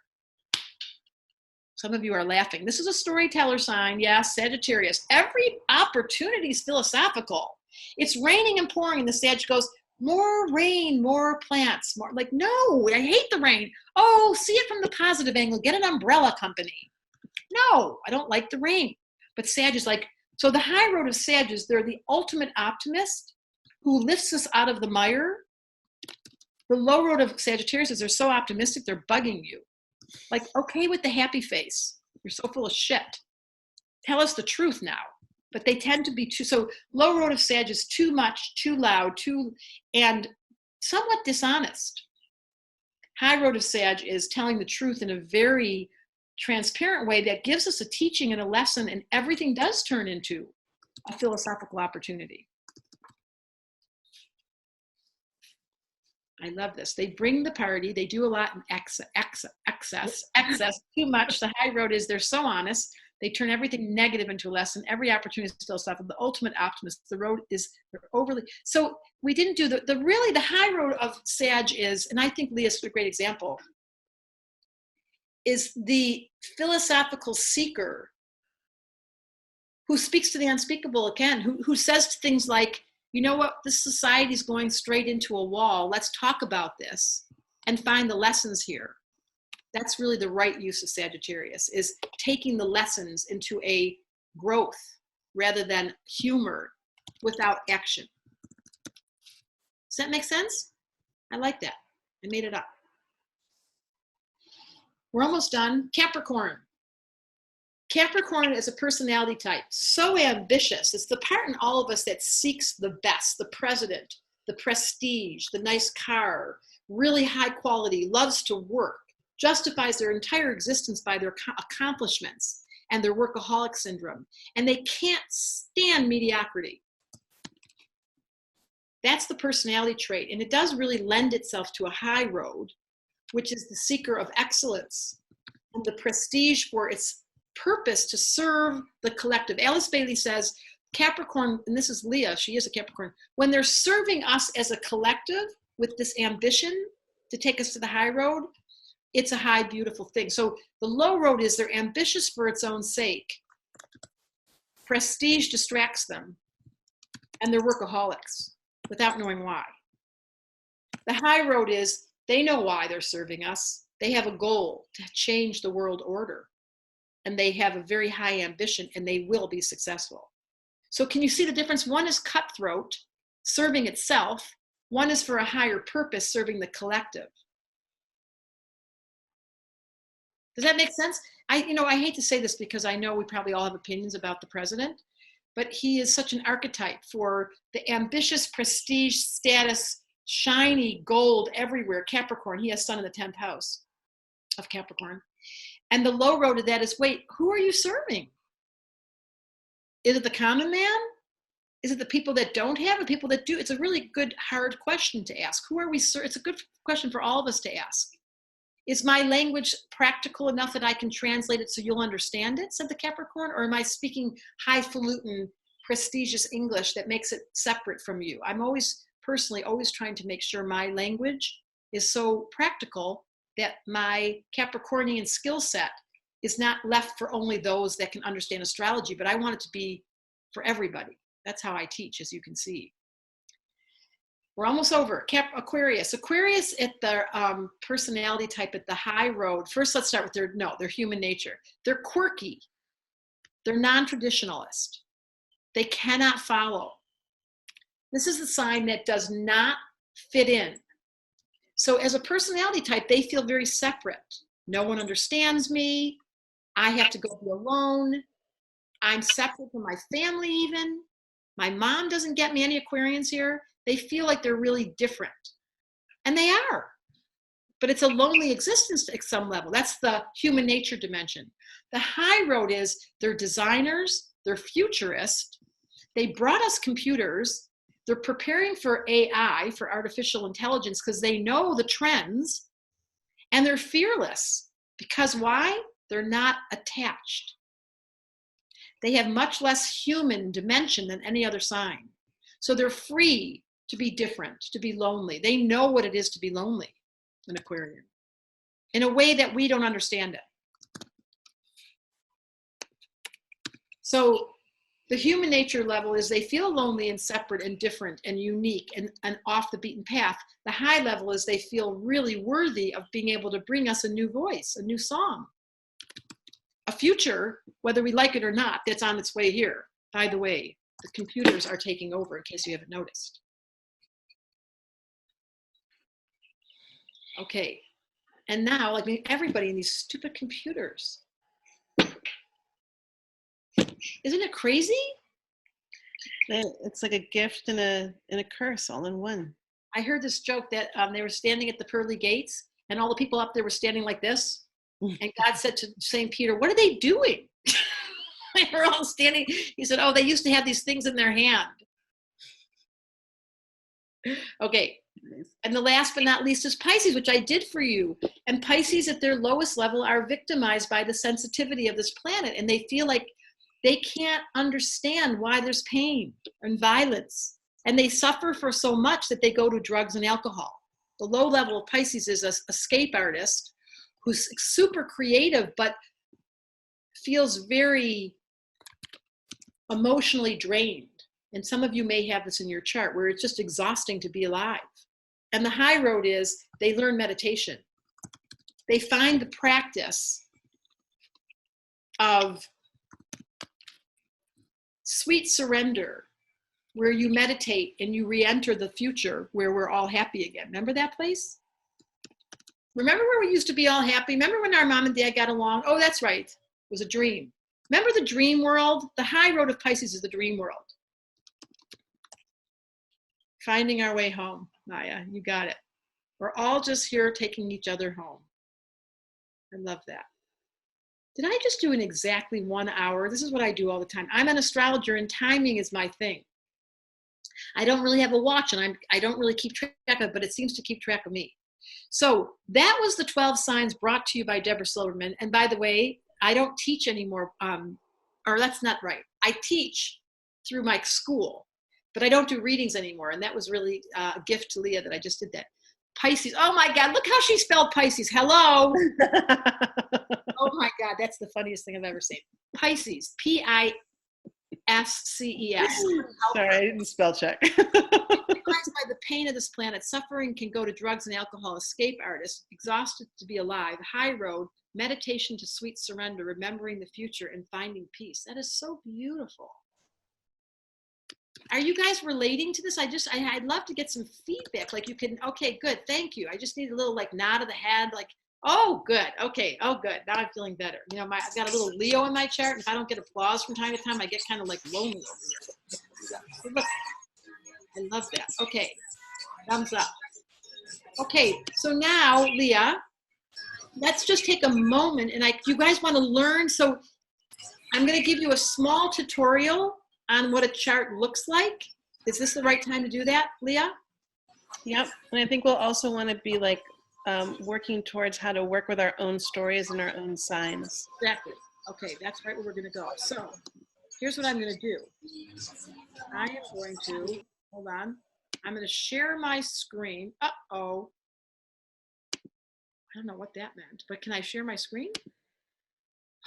Some of you are laughing. This is a storyteller sign. Yes, Sagittarius. Every opportunity is philosophical. It's raining and pouring, and the Sag goes, more rain, more plants, more. Like, no, I hate the rain. Oh, see it from the positive angle. Get an umbrella company. No, I don't like the rain. But Sag is like, so the high road of Sag is they're the ultimate optimist who lifts us out of the mire. The low road of Sagittarius is they're so optimistic, they're bugging you. Like, okay with the happy face. You're so full of shit. Tell us the truth now. But they tend to be too, so low road of Sag is too much, too loud, and somewhat dishonest. High road of Sag is telling the truth in a very transparent way that gives us a teaching and a lesson, and everything does turn into a philosophical opportunity. I love this. They bring the party. They do a lot in excess, too much. The high road is they're so honest. They turn everything negative into a lesson. Every opportunity is philosophical. The ultimate optimist. The road is they're overly. So we didn't do the high road of Sag is, and I think Leah's a great example, is the philosophical seeker who speaks to the unspeakable again, who says things like, you know what, this society is going straight into a wall. Let's talk about this and find the lessons here. That's really the right use of Sagittarius, is taking the lessons into a growth rather than humor without action. Does that make sense? I like that. I made it up. We're almost done. Capricorn. Capricorn is a personality type, so ambitious. It's the part in all of us that seeks the best, the president, the prestige, the nice car, really high quality, loves to work, justifies their entire existence by their accomplishments and their workaholic syndrome. And they can't stand mediocrity. That's the personality trait. And it does really lend itself to a high road, which is the seeker of excellence and the prestige for its purpose to serve the collective. Alice Bailey says, Capricorn, and this is Leah, she is a Capricorn, when they're serving us as a collective with this ambition to take us to the high road, it's a high, beautiful thing. So the low road is they're ambitious for its own sake. Prestige distracts them, and they're workaholics without knowing why. The high road is they know why they're serving us. They have a goal to change the world order, and they have a very high ambition, and they will be successful. So can you see the difference? One is cutthroat, serving itself. One is for a higher purpose, serving the collective. Does that make sense? I hate to say this because I know we probably all have opinions about the president, but he is such an archetype for the ambitious prestige status, shiny gold everywhere. Capricorn, he has sun in the 10th house of Capricorn. And the low road of that is, wait, who are you serving? Is it the common man? Is it the people that don't have, or people that do? It's a really good, hard question to ask. Who are we serving? It's a good question for all of us to ask. Is my language practical enough that I can translate it so you'll understand it, said the Capricorn? Or am I speaking highfalutin, prestigious English that makes it separate from you? I'm personally always trying to make sure my language is so practical that my Capricornian skill set is not left for only those that can understand astrology, but I want it to be for everybody. That's how I teach, as you can see. We're almost over. Aquarius. Aquarius at the personality type at the high road. First, let's start with their human nature. They're quirky. They're non-traditionalist. They cannot follow. This is the sign that does not fit in. So as a personality type, they feel very separate. No one understands me. I have to go be alone. I'm separate from my family even. My mom doesn't get me. Any Aquarians here? They feel like they're really different. And they are. But it's a lonely existence at some level. That's the human nature dimension. The high road is they're designers, they're futurists. They brought us computers. They're preparing for AI, for artificial intelligence, because they know the trends. And they're fearless. Because why? They're not attached. They have much less human dimension than any other sign. So they're free to be different, to be lonely. They know what it is to be lonely, an Aquarian, in a way that we don't understand it. So the human nature level is they feel lonely and separate and different and unique and off the beaten path. The high level is they feel really worthy of being able to bring us a new voice, a new song, a future, whether we like it or not, that's on its way here. By the way, the computers are taking over, in case you haven't noticed. Okay, and now, everybody in these stupid computers. Isn't it crazy? It's like a gift and a curse all in one. I heard this joke that they were standing at the pearly gates, and all the people up there were standing like this. And God said to St. Peter, "What are they doing?" They were all standing. He said, "Oh, they used to have these things in their hand." Okay. And the last but not least is Pisces, which I did for you. And Pisces at their lowest level are victimized by the sensitivity of this planet. And they feel like they can't understand why there's pain and violence. And they suffer for so much that they go to drugs and alcohol. The low level of Pisces is an escape artist who's super creative, but feels very emotionally drained. And some of you may have this in your chart where it's just exhausting to be alive. And the high road is they learn meditation. They find the practice of sweet surrender, where you meditate and you re-enter the future where we're all happy again. Remember that place? Remember where we used to be all happy? Remember when our mom and dad got along? Oh, that's right. It was a dream. Remember the dream world? The high road of Pisces is the dream world. Finding our way home. Maya, you got it. We're all just here taking each other home. I love that. Did I just do an exactly 1 hour? This is what I do all the time. I'm an astrologer and timing is my thing. I don't really have a watch and I don't really keep track of it, but it seems to keep track of me. So that was the 12 signs brought to you by Debra Silverman. And by the way, I don't teach anymore, or that's not right. I teach through my school, but I don't do readings anymore. And that was really a gift to Leah that I just did that. Pisces. Oh my God, look how she spelled Pisces. Hello. Oh my God, that's the funniest thing I've ever seen. Pisces, Pisces. Sorry, I didn't spell check. By the pain of this planet, suffering can go to drugs and alcohol, escape artist, exhausted to be alive, high road, meditation to sweet surrender, remembering the future and finding peace. That is so beautiful. Are you guys relating to this? I'd love to get some feedback. Like you can, okay, good, thank you. I just need a little like nod of the head, like, oh, good, okay, oh, good. Now I'm feeling better. You know, I've got a little Leo in my chart, and if I don't get applause from time to time, I get kind of like lonely over here. Look, I love that. Okay, thumbs up. Okay, so now, Leah, let's just take a moment, and you guys want to learn. So I'm going to give you a small tutorial on what a chart looks like. Is this the right time to do that, Leah? Yep, and I think we'll also want to be like working towards how to work with our own stories and our own signs. Exactly. Okay, that's right where we're going to go. So here's what I'm going to do. I am going to, hold on, I'm going to share my screen. Uh-oh. I don't know what that meant, but can I share my screen?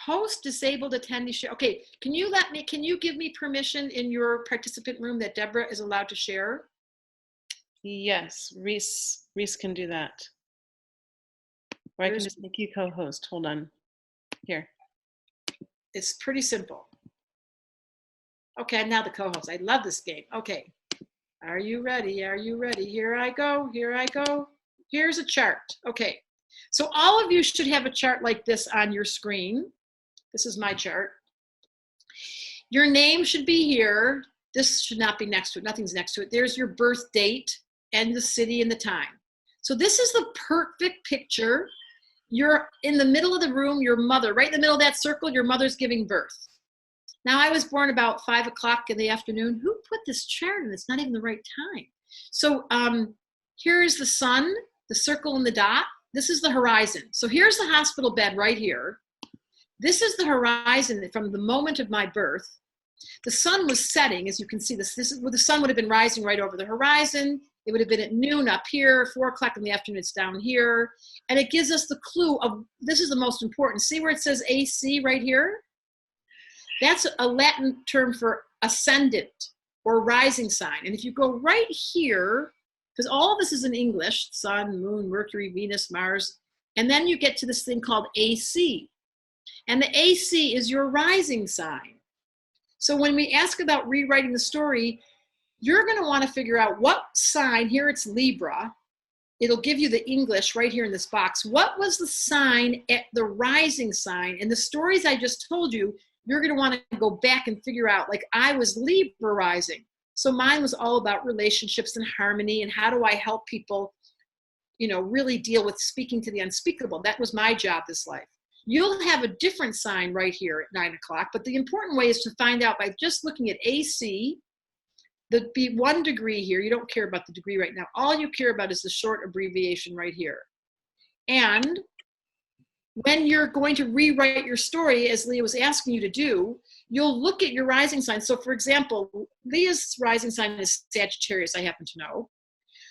Host disabled attendee share. Okay, can you give me permission in your participant room that Debra is allowed to share? Yes, Reese can do that. Or I can just make you co-host. Hold on. Here. It's pretty simple. Okay, I'm now the co-host. I love this game. Okay. Are you ready? Are you ready? Here I go. Here I go. Here's a chart. Okay. So all of you should have a chart like this on your screen. This is my chart. Your name should be here. This should not be next to it. Nothing's next to it. There's your birth date and the city and the time. So this is the perfect picture. You're in the middle of the room, your mother, right in the middle of that circle, your mother's giving birth. Now I was born about 5 o'clock in the afternoon. Who put this chart in? It's not even the right time. So here's the sun, the circle and the dot. This is the horizon. So here's the hospital bed right here. This is the horizon from the moment of my birth. The sun was setting, as you can see. This is where the sun would have been rising right over the horizon. It would have been at noon up here, 4 o'clock in the afternoon, it's down here. And it gives us the clue of, this is the most important. See where it says AC right here? That's a Latin term for ascendant or rising sign. And if you go right here, because all of this is in English, sun, moon, Mercury, Venus, Mars, and then you get to this thing called AC. And the AC is your rising sign. So when we ask about rewriting the story, you're going to want to figure out what sign. Here it's Libra. It'll give you the English right here in this box. What was the sign at the rising sign? And the stories I just told you, you're going to want to go back and figure out, like I was Libra rising. So mine was all about relationships and harmony and how do I help people, you know, really deal with speaking to the unspeakable. That was my job this life. You'll have a different sign right here at 9 o'clock, but the important way is to find out by just looking at AC. There'd be 1 degree here. You don't care about the degree right now. All you care about is the short abbreviation right here. And when you're going to rewrite your story, as Leah was asking you to do, you'll look at your rising sign. So for example, Leah's rising sign is Sagittarius, I happen to know.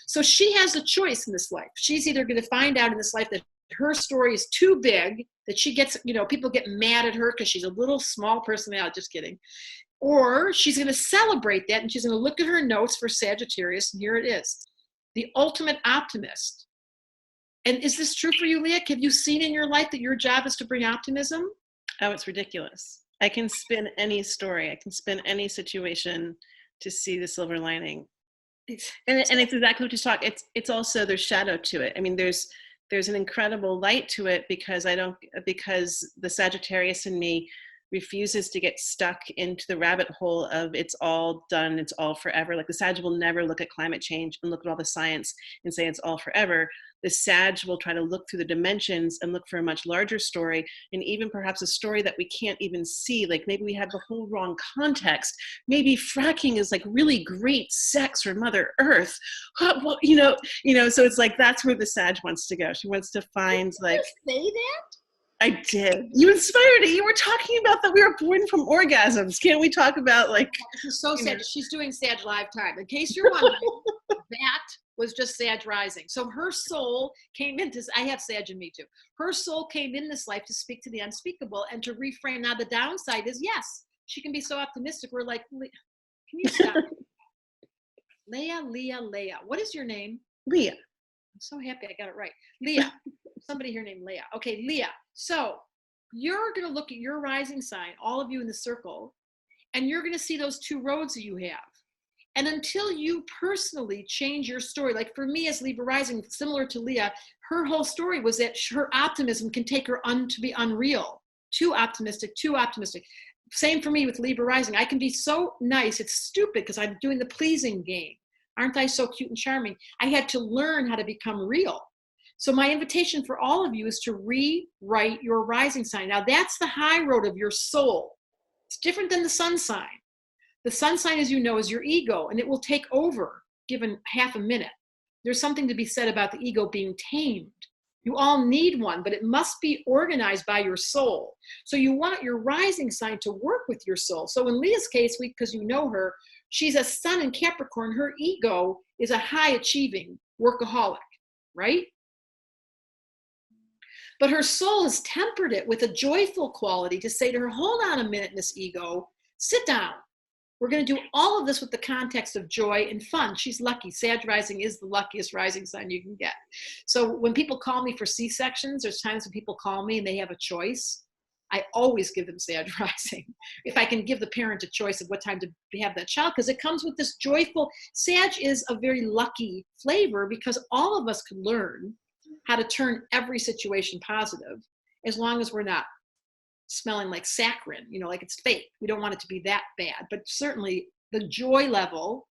So she has a choice in this life. She's either going to find out in this life that her story is too big, that she gets, you know, people get mad at her because she's a little small personality, just kidding. Or she's going to celebrate that and she's going to look at her notes for Sagittarius, and here it is. The ultimate optimist. And is this true for you, Leah? Have you seen in your life that your job is to bring optimism? Oh, it's ridiculous. I can spin any story. I can spin any situation to see the silver lining. And it's exactly what you talk. It's also, there's shadow to it. I mean, there's an incredible light to it because the Sagittarius in me refuses to get stuck into the rabbit hole of it's all done, it's all forever. Like the Sag will never look at climate change and look at all the science and say it's all forever. The Sag will try to look through the dimensions and look for a much larger story, and even perhaps a story that we can't even see. Like maybe we have the whole wrong context. Maybe fracking is like really great sex for Mother Earth. Well, you know, so it's like that's where the Sag wants to go. She wants to find like. Say that? I did. You inspired it. You were talking about that we were born from orgasms. Can't we talk about like? This is so sad. She's doing Sag Live Time. In case you're wondering, that was just Sag rising. So her soul came into. I have Sag in me too. Her soul came in this life to speak to the unspeakable and to reframe. Now the downside is yes, she can be so optimistic. We're like, can you stop? Leah. What is your name? Leah. I'm so happy I got it right. Leah. Somebody here named Leah. Okay, Leah. So you're going to look at your rising sign, all of you in the circle, and you're going to see those two roads that you have. And until you personally change your story, like for me as Libra rising, similar to Leah, her whole story was that her optimism can take her to be unreal. Too optimistic. Same for me with Libra rising. I can be so nice. It's stupid because I'm doing the pleasing game. Aren't I so cute and charming? I had to learn how to become real. So my invitation for all of you is to rewrite your rising sign. Now that's the high road of your soul. It's different than the sun sign. The sun sign, as you know, is your ego, and it will take over given half a minute. There's something to be said about the ego being tamed. You all need one, but it must be organized by your soul. So you want your rising sign to work with your soul. So in Leah's case, because you know her, she's a sun in Capricorn. Her ego is a high achieving workaholic, right? But her soul has tempered it with a joyful quality to say to her, hold on a minute, Miss Ego, sit down. We're going to do all of this with the context of joy and fun. She's lucky. Sag rising is the luckiest rising sign you can get. So when people call me for C-sections, there's times when people call me and they have a choice. I always give them Sag rising. If I can give the parent a choice of what time to have that child, because it comes with this joyful, Sag is a very lucky flavor because all of us can learn how to turn every situation positive as long as we're not smelling like saccharin, like it's fake. We don't want it to be that bad, but certainly the joy level,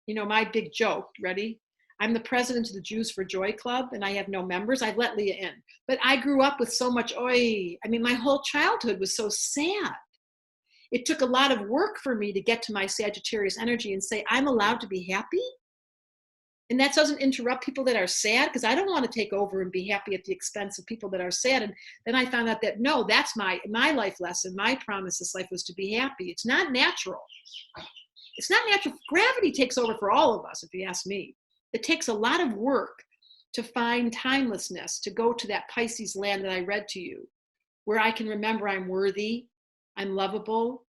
my big joke, ready? I'm the president of the Jews for Joy Club and I have no members. I've let Leah in, but I grew up with so much oi. I mean, my whole childhood was so sad. It took a lot of work for me to get to my Sagittarius energy and say, I'm allowed to be happy. And that doesn't interrupt people that are sad, because I don't want to take over and be happy at the expense of people that are sad. And then I found out that, no, that's my life lesson. My promise this life was to be happy. It's not natural. It's not natural. Gravity takes over for all of us, if you ask me. It takes a lot of work to find timelessness, to go to that Pisces land that I read to you, where I can remember I'm worthy, I'm lovable.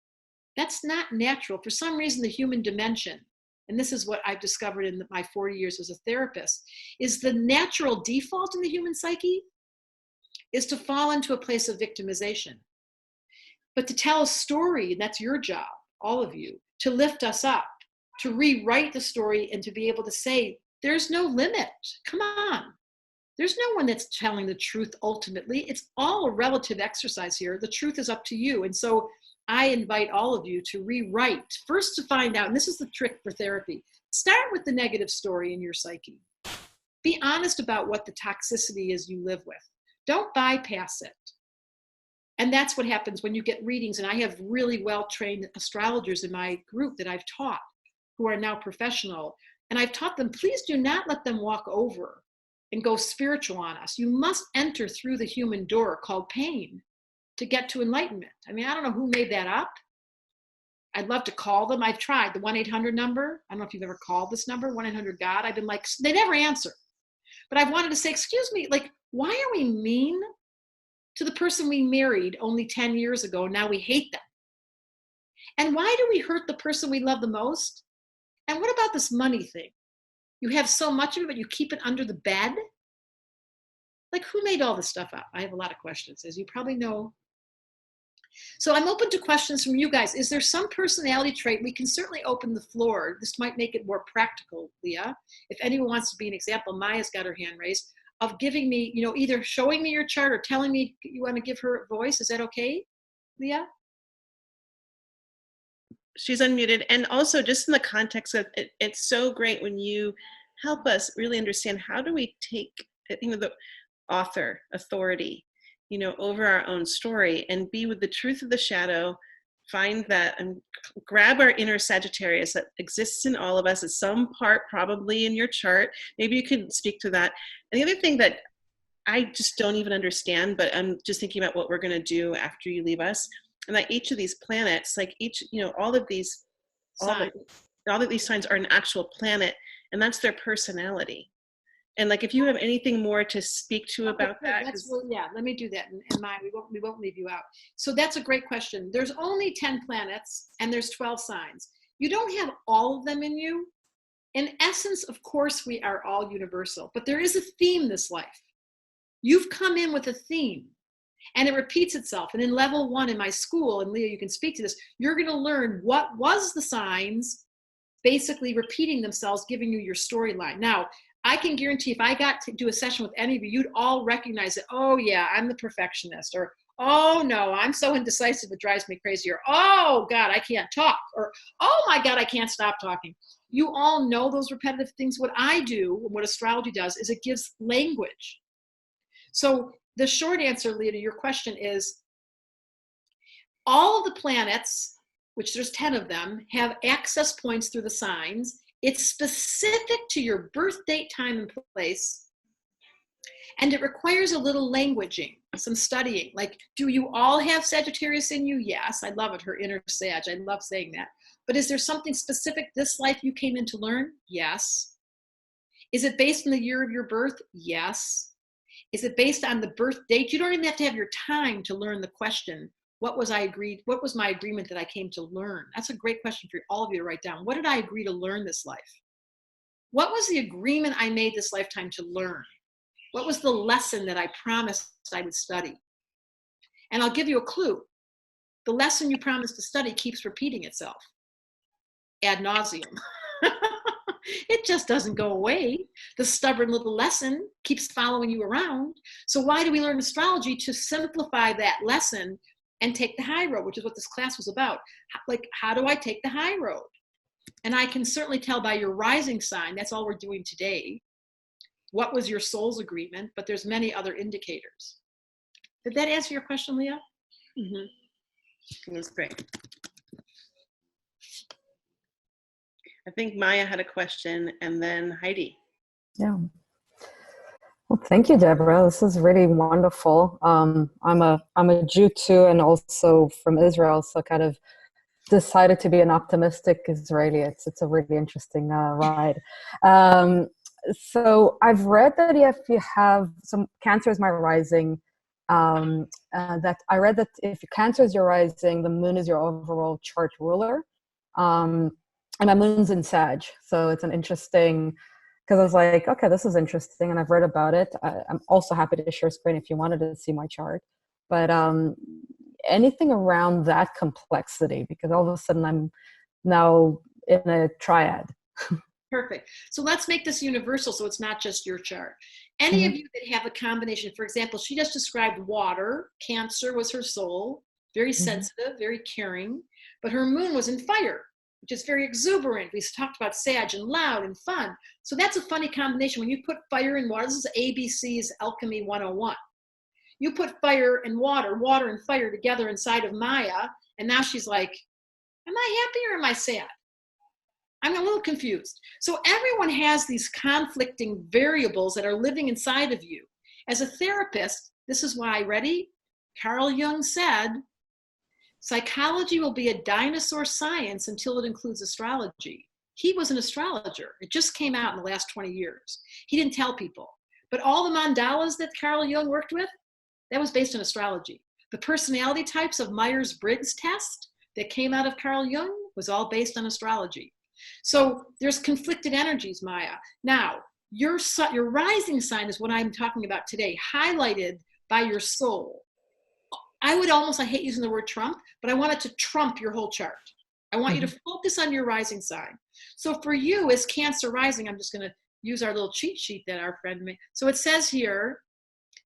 That's not natural. For some reason, the human dimension, and this is what I've discovered in my 40 years as a therapist, is the natural default in the human psyche is to fall into a place of victimization. But to tell a story, and that's your job, all of you, to lift us up, to rewrite the story and to be able to say, there's no limit. Come on. There's no one that's telling the truth ultimately. It's all a relative exercise here. The truth is up to you. And so I invite all of you to rewrite, first to find out, and this is the trick for therapy, start with the negative story in your psyche. Be honest about what the toxicity is you live with. Don't bypass it. And that's what happens when you get readings. And I have really well-trained astrologers in my group that I've taught who are now professional. And I've taught them, please do not let them walk over and go spiritual on us. You must enter through the human door called pain to get to enlightenment. I mean, I don't know who made that up. I'd love to call them. I've tried the 1-800 number. I don't know if you've ever called this number, 1-800-GOD. I've been like, they never answer. But I've wanted to say, excuse me, like, why are we mean to the person we married only 10 years ago? Now we hate them. And why do we hurt the person we love the most? And what about this money thing? You have so much of it, but you keep it under the bed? Like, who made all this stuff up? I have a lot of questions, as you probably know. So I'm open to questions from you guys. Is there some personality trait? We can certainly open the floor. This might make it more practical, Leah. If anyone wants to be an example, Maya's got her hand raised, of giving me, either showing me your chart or telling me you want to give her a voice. Is that okay, Leah? She's unmuted. And also, just in the context of it, it's so great when you help us really understand, how do we take, the author authority, over our own story and be with the truth of the shadow, find that and grab our inner Sagittarius that exists in all of us at some part, probably in your chart. Maybe you could speak to that. And the other thing that I just don't even understand, but I'm just thinking about what we're going to do after you leave us. And that each of these planets, like each, all of these, Sign. all of these signs are an actual planet, and that's their personality. And like, if you have anything more to speak to about that. Yeah, let me do that. And mine, we won't leave you out. So that's a great question. There's only 10 planets and there's 12 signs. You don't have all of them in you. In essence, of course, we are all universal, but there is a theme this life. You've come in with a theme and it repeats itself. And in level 1 in my school, and Leah, you can speak to this, you're going to learn what was the signs basically repeating themselves, giving you your storyline. Now, I can guarantee if I got to do a session with any of you, you'd all recognize it. Oh yeah, I'm the perfectionist, or oh no, I'm so indecisive it drives me crazy, or oh God, I can't talk, or oh my God, I can't stop talking. You all know those repetitive things. What I do, what astrology does, is it gives language. So the short answer, Leah, to your question is all of the planets, which there's 10 of them, have access points through the signs. It's specific to your birth date, time, and place. And it requires a little languaging, some studying. Like, do you all have Sagittarius in you? Yes, I love it, her inner Sag. I love saying that. But is there something specific this life you came in to learn? Yes. Is it based on the year of your birth? Yes. Is it based on the birth date? You don't even have to have your time to learn the question. What was my agreement that I came to learn? That's a great question for all of you to write down. What did I agree to learn this life? What was the agreement I made this lifetime to learn? What was the lesson that I promised I would study? And I'll give you a clue. The lesson you promised to study keeps repeating itself ad nauseum. It just doesn't go away. The stubborn little lesson keeps following you around. So why do we learn astrology? To simplify that lesson and take the high road, which is what this class was about. Like, how do I take the high road? And I can certainly tell by your rising sign, that's all we're doing today. What was your soul's agreement? But there's many other indicators. Did that answer your question, Leah? Mm-hmm. That's great. I think Maya had a question, and then Heidi. Yeah. Well, thank you, Deborah. This is really wonderful. I'm a Jew too, and also from Israel, so kind of decided to be an optimistic Israeli. It's a really interesting ride. So I've read that if you have some Cancer is my rising, that I read that if Cancer is your rising, the moon is your overall chart ruler. And my moon's in Sag, so it's an interesting, because I was like, okay, this is interesting, and I've read about it. I'm also happy to share screen if you wanted to see my chart. But anything around that complexity, because all of a sudden I'm now in a triad. Perfect. So let's make this universal so it's not just your chart. Any of you that have a combination, for example, she just described water. Cancer was her soul, very sensitive, very caring, but her moon was in fire, which is very exuberant. We talked about Sag and loud and fun. So that's a funny combination. When you put fire and water, this is ABC's Alchemy 101. You put fire and water and fire together inside of Maya, and now she's like, am I happy or am I sad? I'm a little confused. So everyone has these conflicting variables that are living inside of you. As a therapist, this is why, ready? Carl Jung said, psychology will be a dinosaur science until it includes astrology. He was an astrologer. It just came out in the last 20 years. He didn't tell people. But all the mandalas that Carl Jung worked with, that was based on astrology. The personality types of Myers-Briggs test that came out of Carl Jung was all based on astrology. So there's conflicted energies, Maya. Now, your rising sign is what I'm talking about today, highlighted by your soul. I hate using the word trump, but I want it to trump your whole chart. I want you to focus on your rising sign. So for you as Cancer rising, I'm just going to use our little cheat sheet that our friend made. So it says here,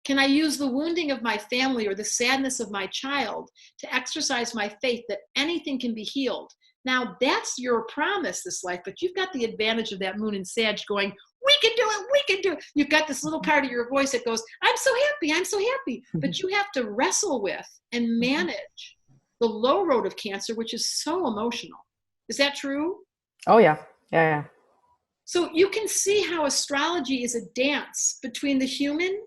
can I use the wounding of my family or the sadness of my child to exercise my faith that anything can be healed? Now that's your promise this life, but you've got the advantage of that moon in Sag going, we can do it, we can do it. You've got this little part of your voice that goes, I'm so happy, I'm so happy. But you have to wrestle with and manage the low road of Cancer, which is so emotional. Is that true? Oh yeah, yeah. So you can see how astrology is a dance between the human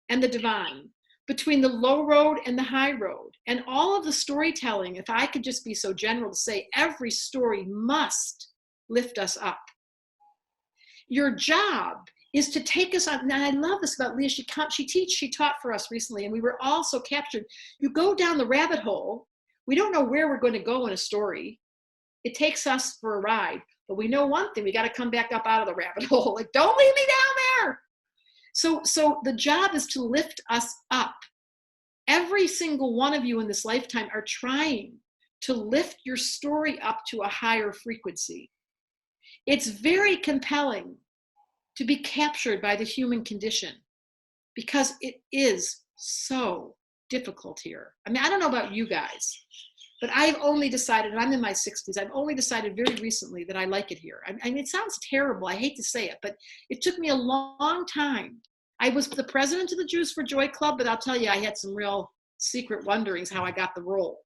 and the divine, between the low road and the high road. And all of the storytelling, if I could just be so general to say, every story must lift us up. Your job is to take us on. And I love this about Leah. She taught for us recently, and we were all so captured. You go down the rabbit hole. We don't know where we're going to go in a story. It takes us for a ride, but we know one thing: we got to come back up out of the rabbit hole. Like, don't leave me down there. So the job is to lift us up. Every single one of you in this lifetime are trying to lift your story up to a higher frequency. It's very compelling to be captured by the human condition because it is so difficult here. I mean, I don't know about you guys, but I've only decided, and I'm in my 60s, I've only decided very recently that I like it here. I mean, it sounds terrible. I hate to say it, but it took me a long time. I was the president of the Jews for Joy Club, but I'll tell you, I had some real secret wonderings how I got the role.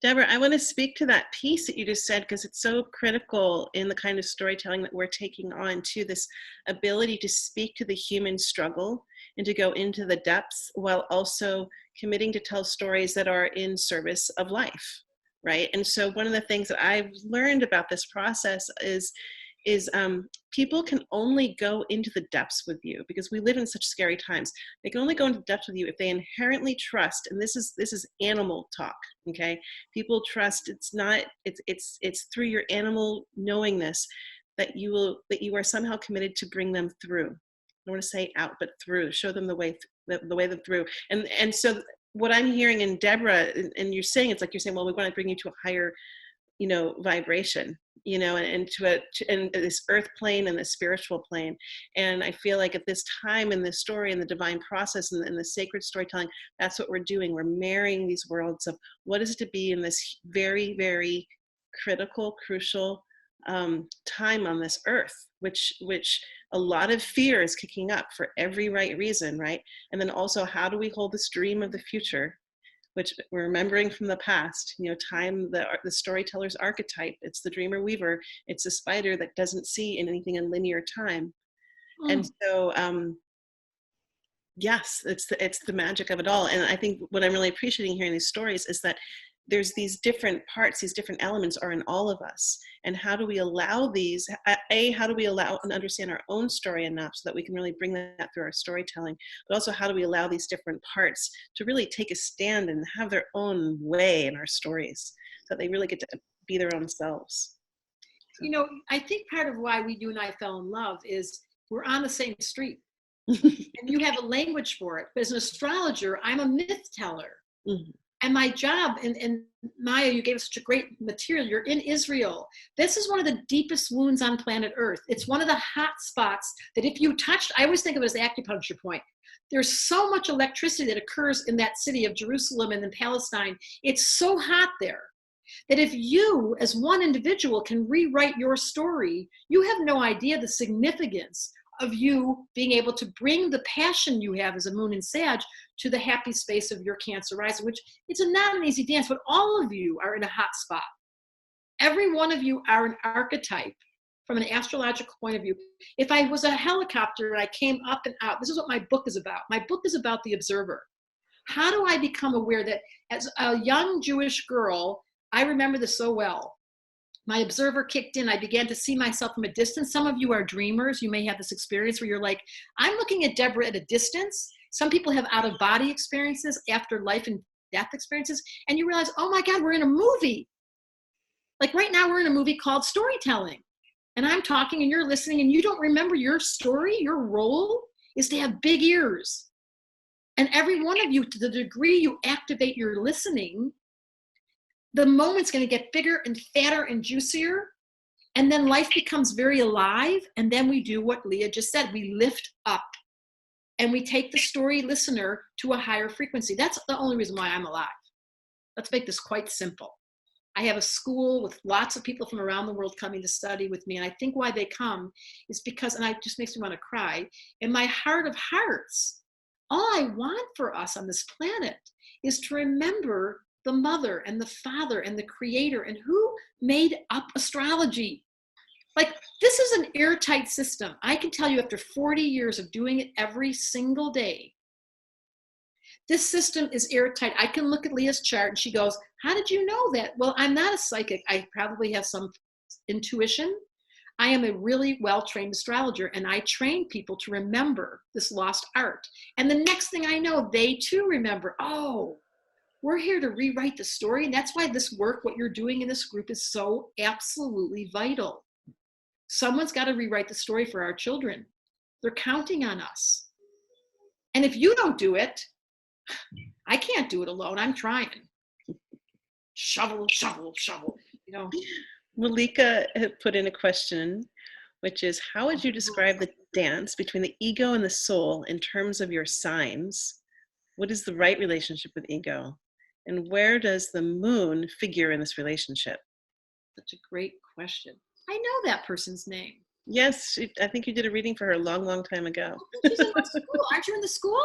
Debra, I want to speak to that piece that you just said, because it's so critical in the kind of storytelling that we're taking on, to this ability to speak to the human struggle and to go into the depths while also committing to tell stories that are in service of life, right? And so one of the things that I've learned about this process is people can only go into the depths with you, because we live in such scary times. They can only go into depth with you if they inherently trust, and this is animal talk, okay? People trust. It's through your animal knowingness that you are somehow committed to bring them through. I don't want to say out, but through. Show them the way through. And so what I'm hearing in Debra, and you're saying, it's like you're saying, well, we want to bring you to a higher, vibration, and to this earth plane and the spiritual plane. And I feel like at this time in this story and the divine process and the sacred storytelling, that's what we're doing. We're marrying these worlds of what is it to be in this very, very critical, crucial time on this earth, which a lot of fear is kicking up for every right reason, right? And then also, how do we hold this dream of the future, which we're remembering from the past, time, the storyteller's archetype. It's the dreamer weaver. It's the spider that doesn't see anything in linear time. And so, yes, it's the magic of it all. And I think what I'm really appreciating hearing these stories is that there's these different parts, these different elements are in all of us. And how do we allow these, how do we allow and understand our own story enough so that we can really bring that through our storytelling, but also how do we allow these different parts to really take a stand and have their own way in our stories so that they really get to be their own selves. I think part of why you and I fell in love is we're on the same street and you have a language for it. But as an astrologer, I'm a myth teller. Mm-hmm. And my job, and Maya, you gave us such a great material. You're in Israel. This is one of the deepest wounds on planet Earth. It's one of the hot spots that if you touched, I always think of it as the acupuncture point. There's so much electricity that occurs in that city of Jerusalem and in Palestine. It's so hot there that if you, as one individual, can rewrite your story, you have no idea the significance of you being able to bring the passion you have as a moon in Sag to the happy space of your Cancer rising, which it's not an easy dance, but all of you are in a hot spot. Every one of you are an archetype from an astrological point of view. If I was a helicopter and I came up and out, this is what my book is about. My book is about the observer. How do I become aware that as a young Jewish girl, I remember this so well. My observer kicked in. I began to see myself from a distance. Some of you are dreamers. You may have this experience where you're like, I'm looking at Debra at a distance. Some people have out-of-body experiences, after life and death experiences, and you realize, oh my God, we're in a movie. Like right now, we're in a movie called Storytelling. And I'm talking and you're listening and you don't remember your story. Your role is to have big ears. And every one of you, to the degree you activate your listening, the moment's going to get bigger and fatter and juicier. And then life becomes very alive. And then we do what Leah just said. We lift up and we take the story listener to a higher frequency. That's the only reason why I'm alive. Let's make this quite simple. I have a school with lots of people from around the world coming to study with me. And I think why they come is because, and it just makes me want to cry, in my heart of hearts, all I want for us on this planet is to remember the mother and the father and the creator and who made up astrology. Like, this is an airtight system. I can tell you after 40 years of doing it every single day, This system is airtight. I can look at Leah's chart and she goes, how did you know that? Well, I'm not a psychic. I probably have some intuition. I am a really well-trained astrologer, and I train people to remember this lost art. And the next thing I know, they too remember, oh, we're here to rewrite the story. And that's why this work, what you're doing in this group, is so absolutely vital. Someone's got to rewrite the story for our children. They're counting on us. And if you don't do it, I can't do it alone. I'm trying. Shovel, shovel, shovel, you know. Malika had put in a question, which is, how would you describe the dance between the ego and the soul in terms of your signs? What is the right relationship with ego? And where does the moon figure in this relationship? Such a great question. I know that person's name. Yes, I think you did a reading for her a long, long time ago. She's in my school. Aren't you in the school?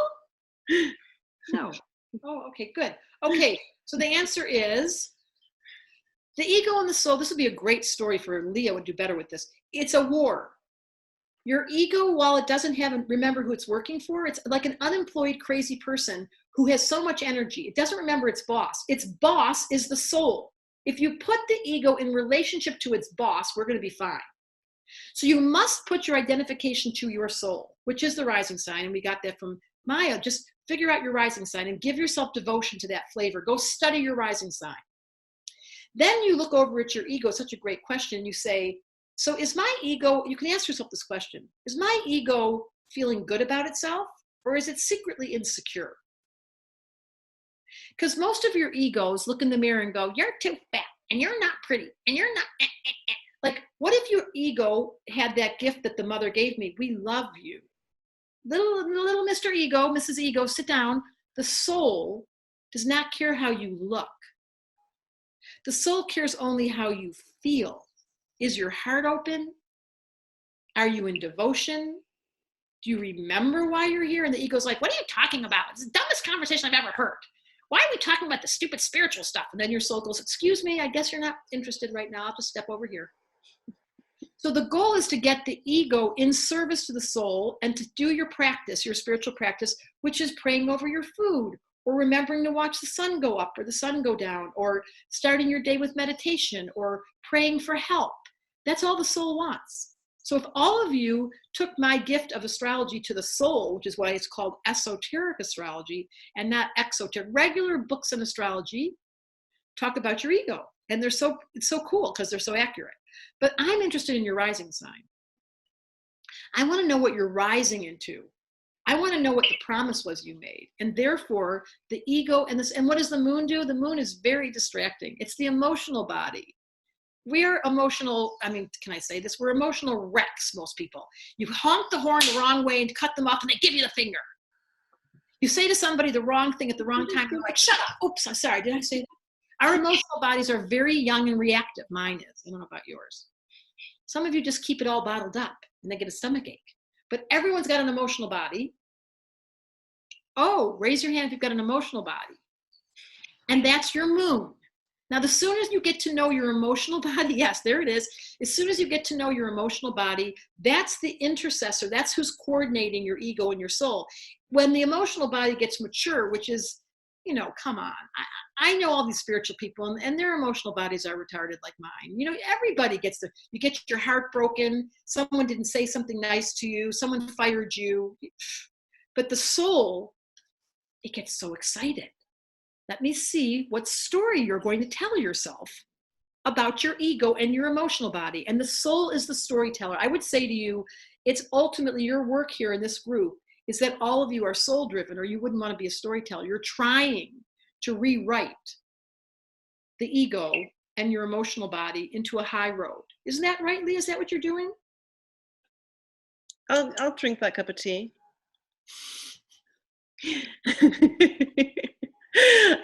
No. Oh, okay, good. Okay, so the answer is the ego and the soul. This would be a great story for Leah, would do better with this. It's a war. Your ego, while it doesn't remember who it's working for, it's like an unemployed crazy person who has so much energy. It doesn't remember its boss. Its boss is the soul. If you put the ego in relationship to its boss, we're going to be fine. So you must put your identification to your soul, which is the rising sign. And we got that from Maya. Just figure out your rising sign and give yourself devotion to that flavor. Go study your rising sign. Then you look over at your ego. Such a great question. You say, so is my ego, you can ask yourself this question, is my ego feeling good about itself, or is it secretly insecure? Because most of your egos look in the mirror and go, you're too fat, and you're not pretty, and you're not, Like, what if your ego had that gift that the mother gave me? We love you. Little Mr. Ego, Mrs. Ego, sit down. The soul does not care how you look. The soul cares only how you feel. Is your heart open? Are you in devotion? Do you remember why you're here? And the ego's like, what are you talking about? It's the dumbest conversation I've ever heard. Why are we talking about the stupid spiritual stuff? And then your soul goes, excuse me, I guess you're not interested right now. I'll just step over here. So the goal is to get the ego in service to the soul and to do your practice, your spiritual practice, which is praying over your food, or remembering to watch the sun go up or the sun go down, or starting your day with meditation, or praying for help. That's all the soul wants. So if all of you took my gift of astrology to the soul, which is why it's called esoteric astrology and not exoteric, regular books in astrology talk about your ego. And it's so cool because they're so accurate. But I'm interested in your rising sign. I want to know what you're rising into. I want to know what the promise was you made. And therefore, the ego and what does the moon do? The moon is very distracting. It's the emotional body. We're emotional, can I say this? We're emotional wrecks, most people. You honk the horn the wrong way and cut them off and they give you the finger. You say to somebody the wrong thing at the wrong time, they're like, shut up. Oops, I'm sorry, did I say that? Our emotional bodies are very young and reactive. Mine is, I don't know about yours. Some of you just keep it all bottled up and they get a stomach ache. But everyone's got an emotional body. Oh, raise your hand if you've got an emotional body. And that's your moon. Now, as soon as you get to know your emotional body, yes, there it is. As soon as you get to know your emotional body, that's the intercessor. That's who's coordinating your ego and your soul. When the emotional body gets mature, which is, come on. I know all these spiritual people and their emotional bodies are retarded like mine. Everybody you get your heart broken. Someone didn't say something nice to you. Someone fired you. But the soul, it gets so excited. Let me see what story you're going to tell yourself about your ego and your emotional body. And the soul is the storyteller. I would say to you, it's ultimately your work here in this group is that all of you are soul driven, or you wouldn't want to be a storyteller. You're trying to rewrite the ego and your emotional body into a high road. Isn't that right, Leah? Is that what you're doing? I'll drink that cup of tea.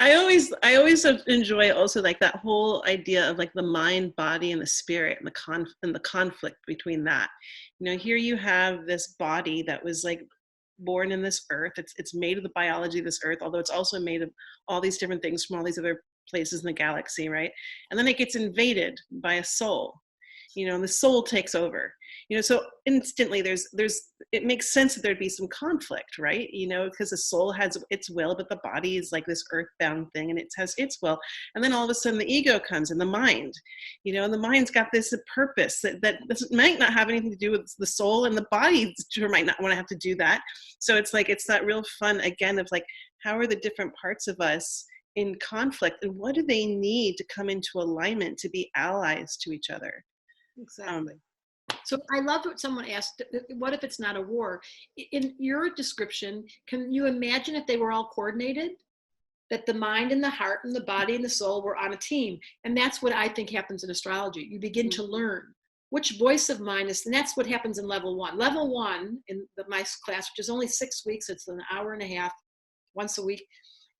I always enjoy also like that whole idea of like the mind, body, and the spirit, and the conflict between that. Here you have this body that was like born in this earth. It's made of the biology of this earth, although it's also made of all these different things from all these other places in the galaxy, right? And then it gets invaded by a soul. and the soul takes over. So instantly it makes sense that there'd be some conflict, right? Because the soul has its will, but the body is like this earthbound thing, and it has its will. And then all of a sudden the ego comes, and the mind, and the mind's got this purpose that might not have anything to do with the soul, and the body sure might not want to have to do that. So it's that real fun again of like, how are the different parts of us in conflict, and what do they need to come into alignment to be allies to each other? Exactly. So I love what someone asked, what if it's not a war? In your description, can you imagine if they were all coordinated? That the mind and the heart and the body and the soul were on a team. And that's what I think happens in astrology. You begin to learn which voice of mine is, and that's what happens in level one. Level one in my class, which is only 6 weeks, it's an hour and a half, once a week.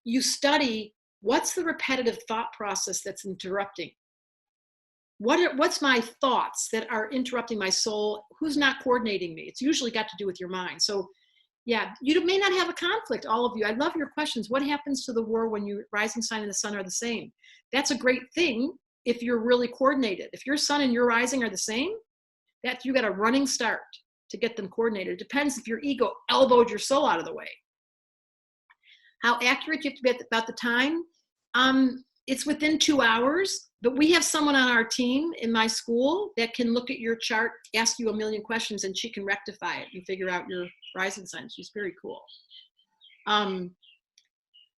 You study what's the repetitive thought process that's interrupting. What's my thoughts that are interrupting my soul? Who's not coordinating me? It's usually got to do with your mind. So yeah, you may not have a conflict, all of you. I love your questions. What happens to the war when your rising sign and the sun are the same? That's a great thing if you're really coordinated. If your sun and your rising are the same, that you got a running start to get them coordinated. It depends if your ego elbowed your soul out of the way. How accurate you have to be about the time? It's within 2 hours, but we have someone on our team in my school that can look at your chart, ask you a million questions, and she can rectify it and figure out your rising sign. She's very cool.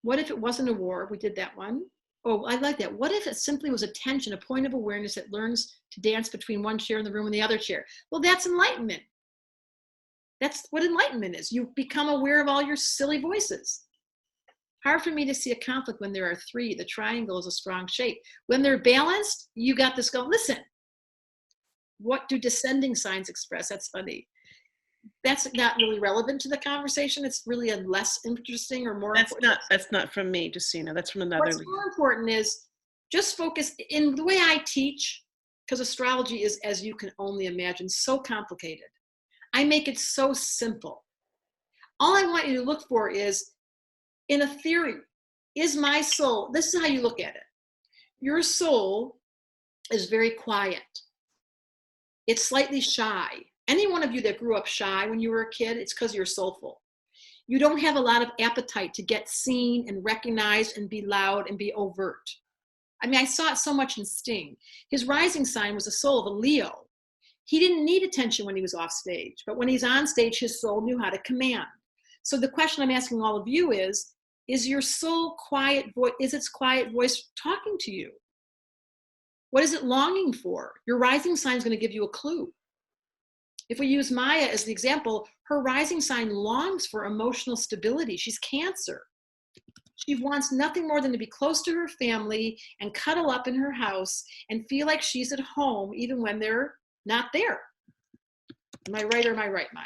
What if it wasn't a war? We did that one. Oh, I like that. What if it simply was a tension, a point of awareness that learns to dance between one chair in the room and the other chair? Well, that's enlightenment. That's what enlightenment is. You become aware of all your silly voices. Hard for me to see a conflict when there are three. The triangle is a strong shape. When they're balanced, you got this going. Listen, what do descending signs express? That's funny. That's not really relevant to the conversation. It's really a less interesting or more important. That's not from me, just so you know. That's from another. What's more important is just focus in the way I teach, because astrology is, as you can only imagine, so complicated. I make it so simple. All I want you to look for is, in a theory, is my soul, this is how you look at it. Your soul is very quiet. It's slightly shy. Any one of you that grew up shy when you were a kid, it's because you're soulful. You don't have a lot of appetite to get seen and recognized and be loud and be overt. I mean, I saw it so much in Sting. His rising sign was the soul of a Leo. He didn't need attention when he was off stage, but when he's on stage, his soul knew how to command. So the question I'm asking all of you is your soul quiet voice, is its quiet voice talking to you? What is it longing for? Your rising sign is going to give you a clue. If we use Maya as the example, her rising sign longs for emotional stability. She's Cancer. She wants nothing more than to be close to her family and cuddle up in her house and feel like she's at home even when they're not there. Am I right or am I right, Maya?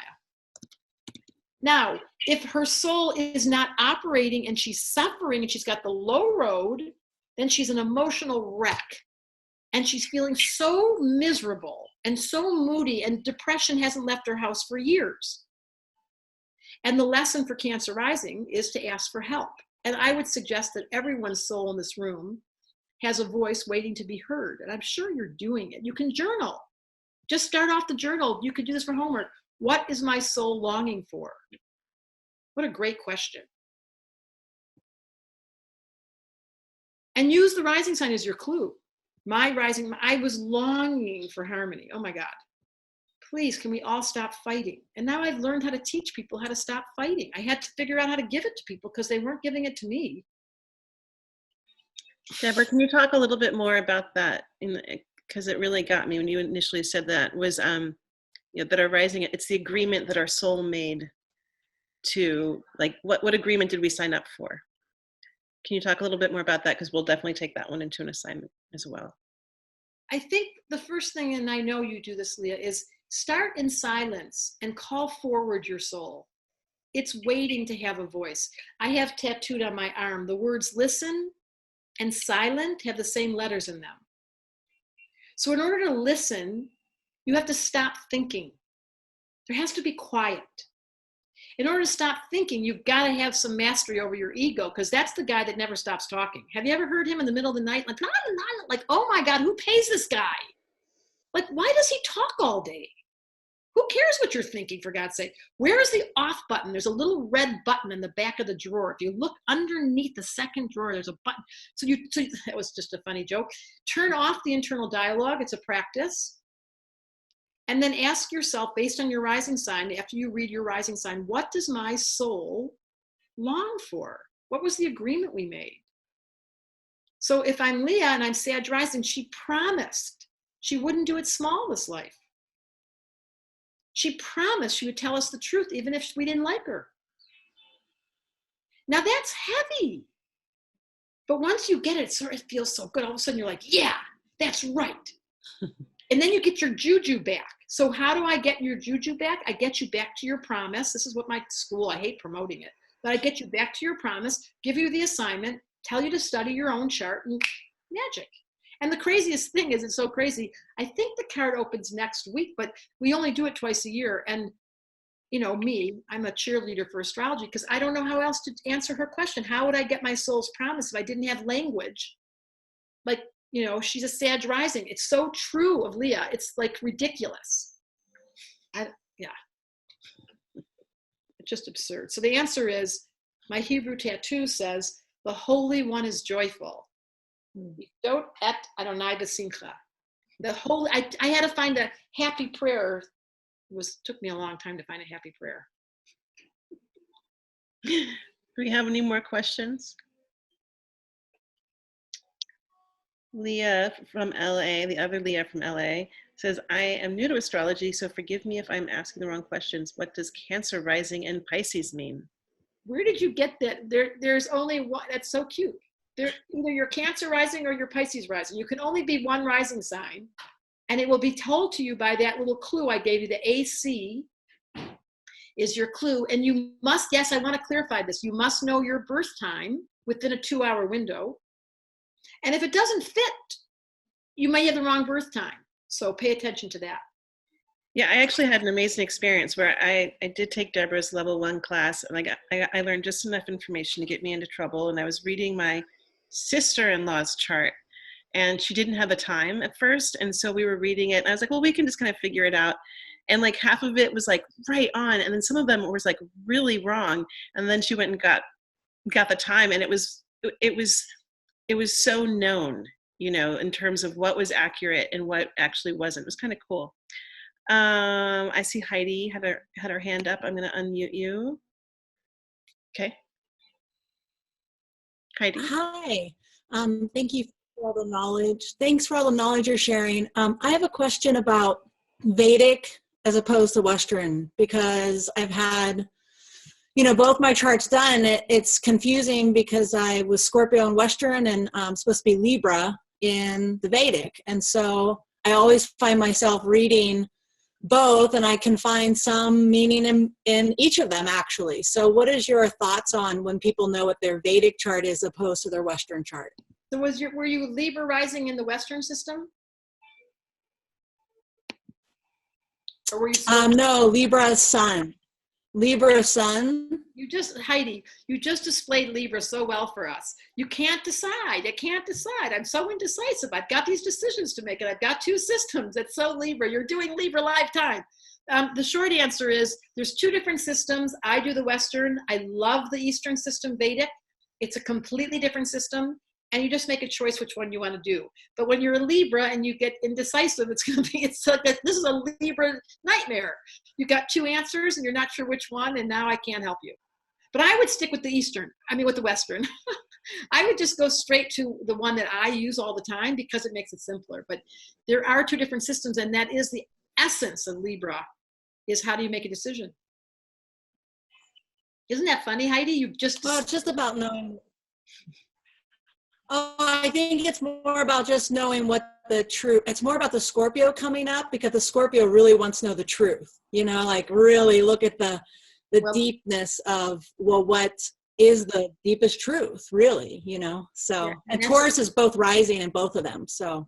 Now, if her soul is not operating and she's suffering and she's got the low road, then she's an emotional wreck. And she's feeling so miserable and so moody, and depression hasn't left her house for years. And the lesson for Cancer rising is to ask for help. And I would suggest that everyone's soul in this room has a voice waiting to be heard. And I'm sure you're doing it. You can journal. Just start off the journal. You could do this for homework. What is my soul longing for? What a great question. And use the rising sign as your clue. My rising, I was longing for harmony. Oh my God. Please, can we all stop fighting? And now I've learned how to teach people how to stop fighting. I had to figure out how to give it to people because they weren't giving it to me. Debra, can you talk a little bit more about that? Because it really got me when you initially said that, was that our rising, it's the agreement that our soul made to, like, what agreement did we sign up for? Can you talk a little bit more about that? Because we'll definitely take that one into an assignment as well. I think the first thing, and I know you do this, Leah, is start in silence and call forward your soul. It's waiting to have a voice. I have tattooed on my arm, the words listen and silent have the same letters in them. So in order to listen, you have to stop thinking. There has to be quiet. In order to stop thinking, you've got to have some mastery over your ego, because that's the guy that never stops talking. Have you ever heard him in the middle of the night, like, oh my God, who pays this guy? Like, why does he talk all day? Who cares what you're thinking, for God's sake? Where is the off button? There's a little red button in the back of the drawer. If you look underneath the second drawer, there's a button. So that was just a funny joke. Turn off the internal dialogue. It's a practice. And then ask yourself, based on your rising sign, after you read your rising sign, what does my soul long for? What was the agreement we made? So if I'm Leah and I'm Sag rising, she promised she wouldn't do it small this life. She promised she would tell us the truth, even if we didn't like her. Now that's heavy. But once you get it, it feels so good. All of a sudden you're like, yeah, that's right. And then you get your juju back. So how do I get your juju back? I get you back to your promise. This is what my school, I hate promoting it, but I get you back to your promise, give you the assignment, tell you to study your own chart, and magic. And the craziest thing is, it's so crazy. I think the card opens next week, but we only do it twice a year. And, you know, I'm a cheerleader for astrology because I don't know how else to answer her question. How would I get my soul's promise if I didn't have language? Like, you know, she's a Sag rising. It's so true of Leah. It's like ridiculous. Yeah. It's just absurd. So the answer is, my Hebrew tattoo says, the Holy One is joyful. Don't et Adonai b'simcha. The holy. I had to find a happy prayer. Took me a long time to find a happy prayer. Do we have any more questions? Leah from LA, the other Leah from LA, says, I am new to astrology, so forgive me if I'm asking the wrong questions. What does Cancer rising in Pisces mean? Where did you get that? There's only one. That's so cute. Either you're Cancer rising or you're Pisces rising. You can only be one rising sign, and it will be told to you by that little clue I gave you. The AC is your clue, and you must, yes, I want to clarify this, you must know your birth time within a 2-hour window, and if it doesn't fit, you may have the wrong birth time, so pay attention to that. Yeah, I actually had an amazing experience where I did take Debra's level 1 class, and I learned just enough information to get me into trouble, and I was reading my sister-in-law's chart, and she didn't have the time at first, and so we were reading it, and I was like, well, we can just kind of figure it out, and like half of it was like right on, and then some of them was like really wrong, and then she went and got the time, and it was so known, you know, in terms of what was accurate and what actually wasn't. It was kind of cool. I see Heidi had her hand up. I'm going to unmute you. Okay. Heidi. Hi. Thank you for all the knowledge. Thanks for all the knowledge you're sharing. I have a question about Vedic as opposed to Western, because I've had, you know, both my charts done. It's confusing because I was Scorpio in Western and I'm supposed to be Libra in the Vedic. And so I always find myself reading both, and I can find some meaning in each of them, actually. So what is your thoughts on when people know what their Vedic chart is opposed to their Western chart? So were you Libra rising in the Western system? Or were you no, Libra Sun. Libra Sun. Heidi, you just displayed Libra so well for us. You can't decide. I can't decide. I'm so indecisive. I've got these decisions to make, and I've got 2 systems. It's so Libra. You're doing Libra lifetime. The short answer is there's 2 different systems. I do the Western. I love the Eastern system, Vedic. It's a completely different system, and you just make a choice which one you want to do. But when you're a Libra and you get indecisive, it's like this is a Libra nightmare. You got 2 answers and you're not sure which one, and now I can't help you. But I would stick with with the Western. I would just go straight to the one that I use all the time because it makes it simpler. But there are 2 different systems, and that is the essence of Libra, is how do you make a decision? Isn't that funny, Heidi? Well, it's just about knowing. Oh, I think it's more about just knowing what the truth. It's more about the Scorpio coming up, because the Scorpio really wants to know the truth. You know, like really look at the deepness of, well, what is the deepest truth, really, you know? So, yeah. And Taurus is both rising in both of them. So,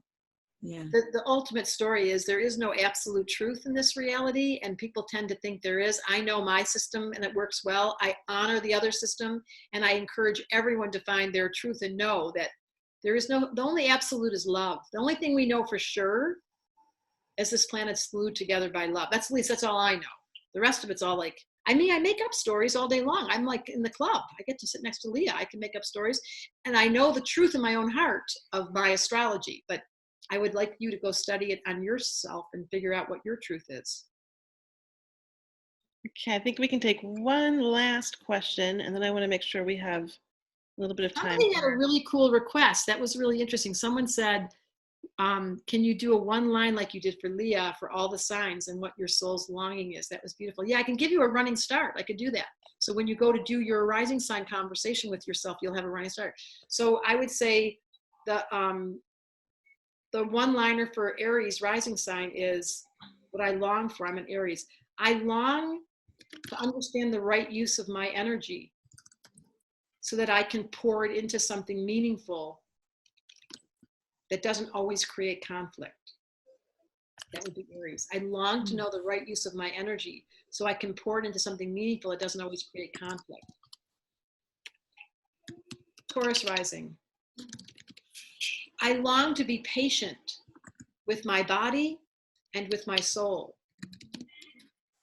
yeah. The ultimate story is there is no absolute truth in this reality, and people tend to think there is. I know my system and it works well. I honor the other system, and I encourage everyone to find their truth and know that there is the only absolute is love. The only thing we know for sure as this planet's glued together by love. That's, at least that's all I know. The rest of it's all like, I mean, I make up stories all day long. I'm like in the club. I get to sit next to Leah. I can make up stories. And I know the truth in my own heart of my astrology. But I would like you to go study it on yourself and figure out what your truth is. Okay, I think we can take one last question, and then I want to make sure we have a little bit of time. Somebody had a really cool request. That was really interesting. Someone said, can you do a one line like you did for Leah for all the signs and what your soul's longing is? That was beautiful. Yeah, I can give you a running start. I could do that. So when you go to do your rising sign conversation with yourself, you'll have a running start. So I would say the one-liner for Aries rising sign is what I long for. I'm an Aries. I long to understand the right use of my energy so that I can pour it into something meaningful that doesn't always create conflict. That would be Aries. I long to know the right use of my energy so I can pour it into something meaningful that doesn't always create conflict. Taurus rising. I long to be patient with my body and with my soul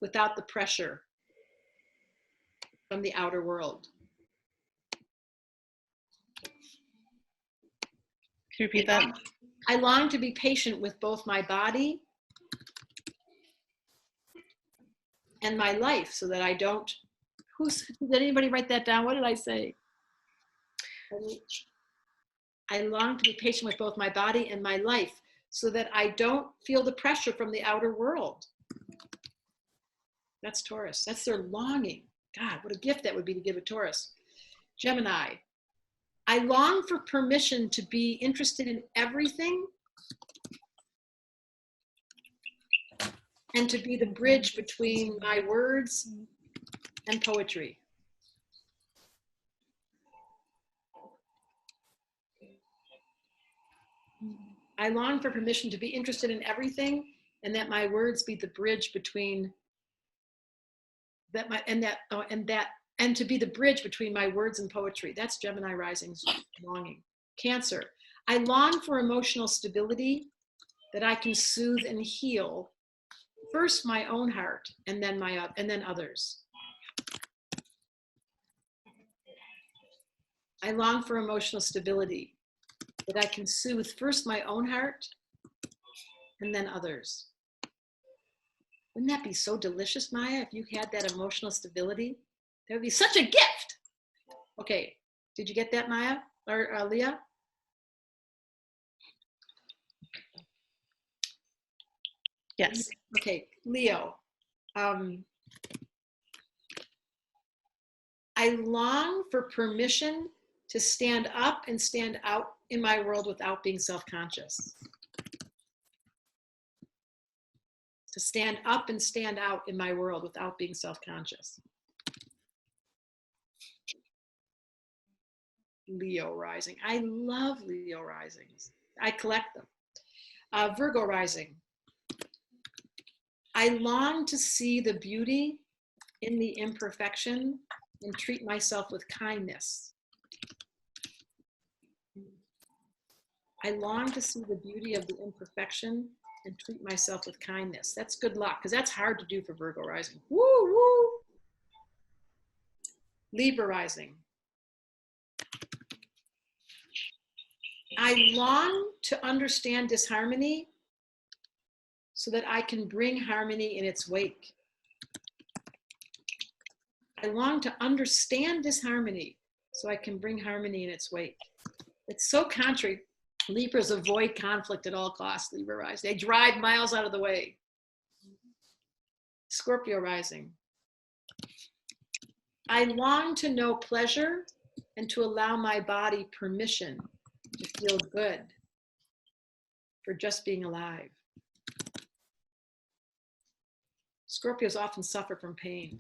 without the pressure from the outer world. Can you repeat that? I long to be patient with both my body and my life so that I don't, did anybody write that down? What did I say? I long to be patient with both my body and my life so that I don't feel the pressure from the outer world. That's Taurus. That's their longing. God, what a gift that would be to give a Taurus. Gemini. I long for permission to be interested in everything and to be the bridge between my words and poetry. I long for permission to be interested in everything and that my words be the bridge between and to be the bridge between my words and poetry. That's Gemini rising's longing. Cancer. I long for emotional stability that I can soothe and heal first my own heart and then others. I long for emotional stability that I can soothe first my own heart and then others. Wouldn't that be so delicious, Maya, if you had that emotional stability? That would be such a gift. Okay, did you get that, Maya or Leah? Yes. Okay, Leo. I long for permission to stand up and stand out in my world without being self-conscious. To stand up and stand out in my world without being self-conscious. Leo rising. I love Leo risings. I collect them. Virgo rising. I long to see the beauty in the imperfection and treat myself with kindness. I long to see the beauty of the imperfection and treat myself with kindness. That's good luck, because that's hard to do for Virgo rising. Woo, woo. Libra rising. I long to understand disharmony so that I can bring harmony in its wake. I long to understand disharmony so I can bring harmony in its wake. It's so contrary. Libras avoid conflict at all costs, Libra rising. They drive miles out of the way. Scorpio rising. I long to know pleasure and to allow my body permission to feel good for just being alive. Scorpios often suffer from pain.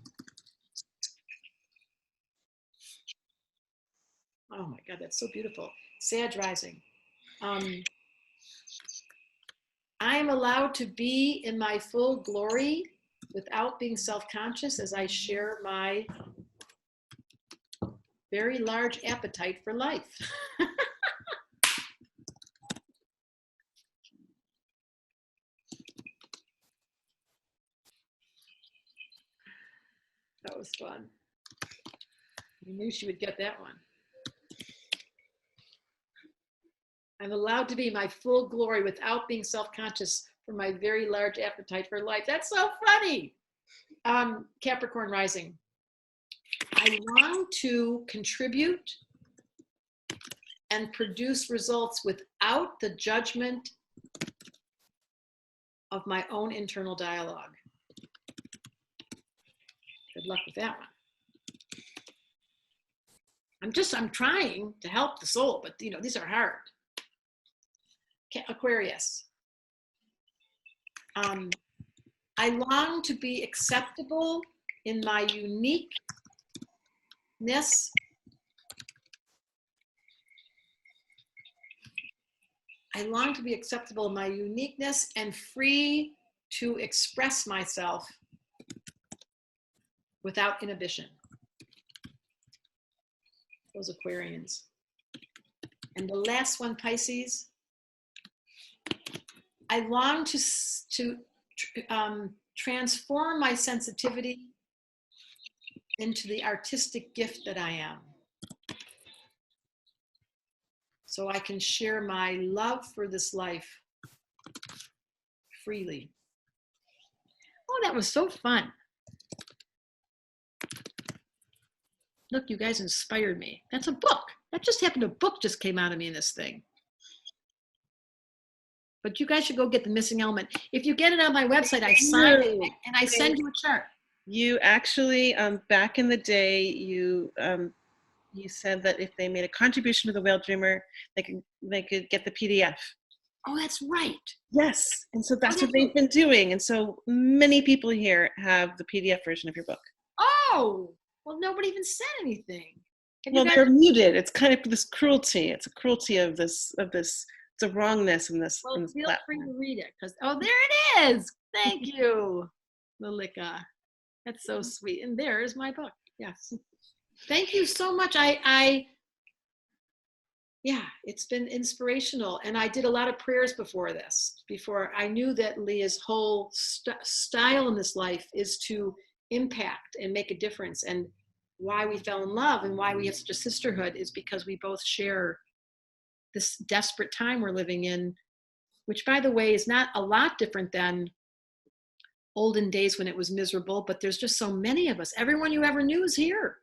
Oh my God, that's so beautiful. Sag rising. I am allowed to be in my full glory without being self-conscious as I share my very large appetite for life. was fun. We knew she would get that one. I'm allowed to be my full glory without being self-conscious for my very large appetite for life. That's so funny. Capricorn rising. I long to contribute and produce results without the judgment of my own internal dialogue. Good luck with that one. I'm trying to help the soul, but these are hard. Aquarius. I long to be acceptable in my uniqueness. I long to be acceptable in my uniqueness and free to express myself without inhibition. Those Aquarians. And the last one, Pisces. I long to transform my sensitivity into the artistic gift that I am, so I can share my love for this life freely. Oh, that was so fun. Look, you guys inspired me. That's a book. That just happened. A book just came out of me in this thing. But you guys should go get The Missing Element. If you get it on my website, I sign it and I send you a chart. You actually, back in the day, you said that if they made a contribution to the Whale Dreamer, they could get the PDF. Oh, that's right. Yes, and so that's what they've been doing. And so many people here have the PDF version of your book. Oh, well, nobody even said anything. Well, they're muted. It's kind of this cruelty. It's a cruelty of this. It's a wrongness in this. Well, in this feel platform. free to read it because there it is. Thank you, Lilika. That's so sweet. And there's my book. Yes. Thank you so much. Yeah, it's been inspirational. And I did a lot of prayers before this. Before I knew that Leah's whole style in this life is to impact and make a difference. And why we fell in love and why we have such a sisterhood is because we both share this desperate time we're living in, which, by the way, is not a lot different than olden days when it was miserable, but there's just so many of us. Everyone you ever knew is here.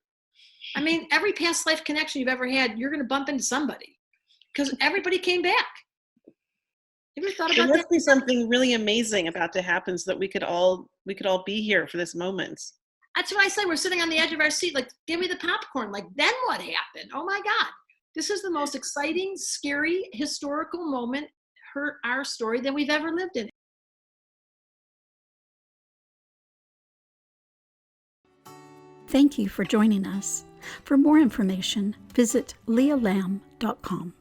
I mean, every past life connection you've ever had, you're going to bump into somebody because everybody came back. Have you thought about that? There must be something really amazing about to happen so that we could all be here for this moment. That's what I say. We're sitting on the edge of our seat, like, give me the popcorn. Like, then what happened? Oh my God. This is the most exciting, scary, historical moment, our story, that we've ever lived in. Thank you for joining us. For more information, visit leahlamb.com.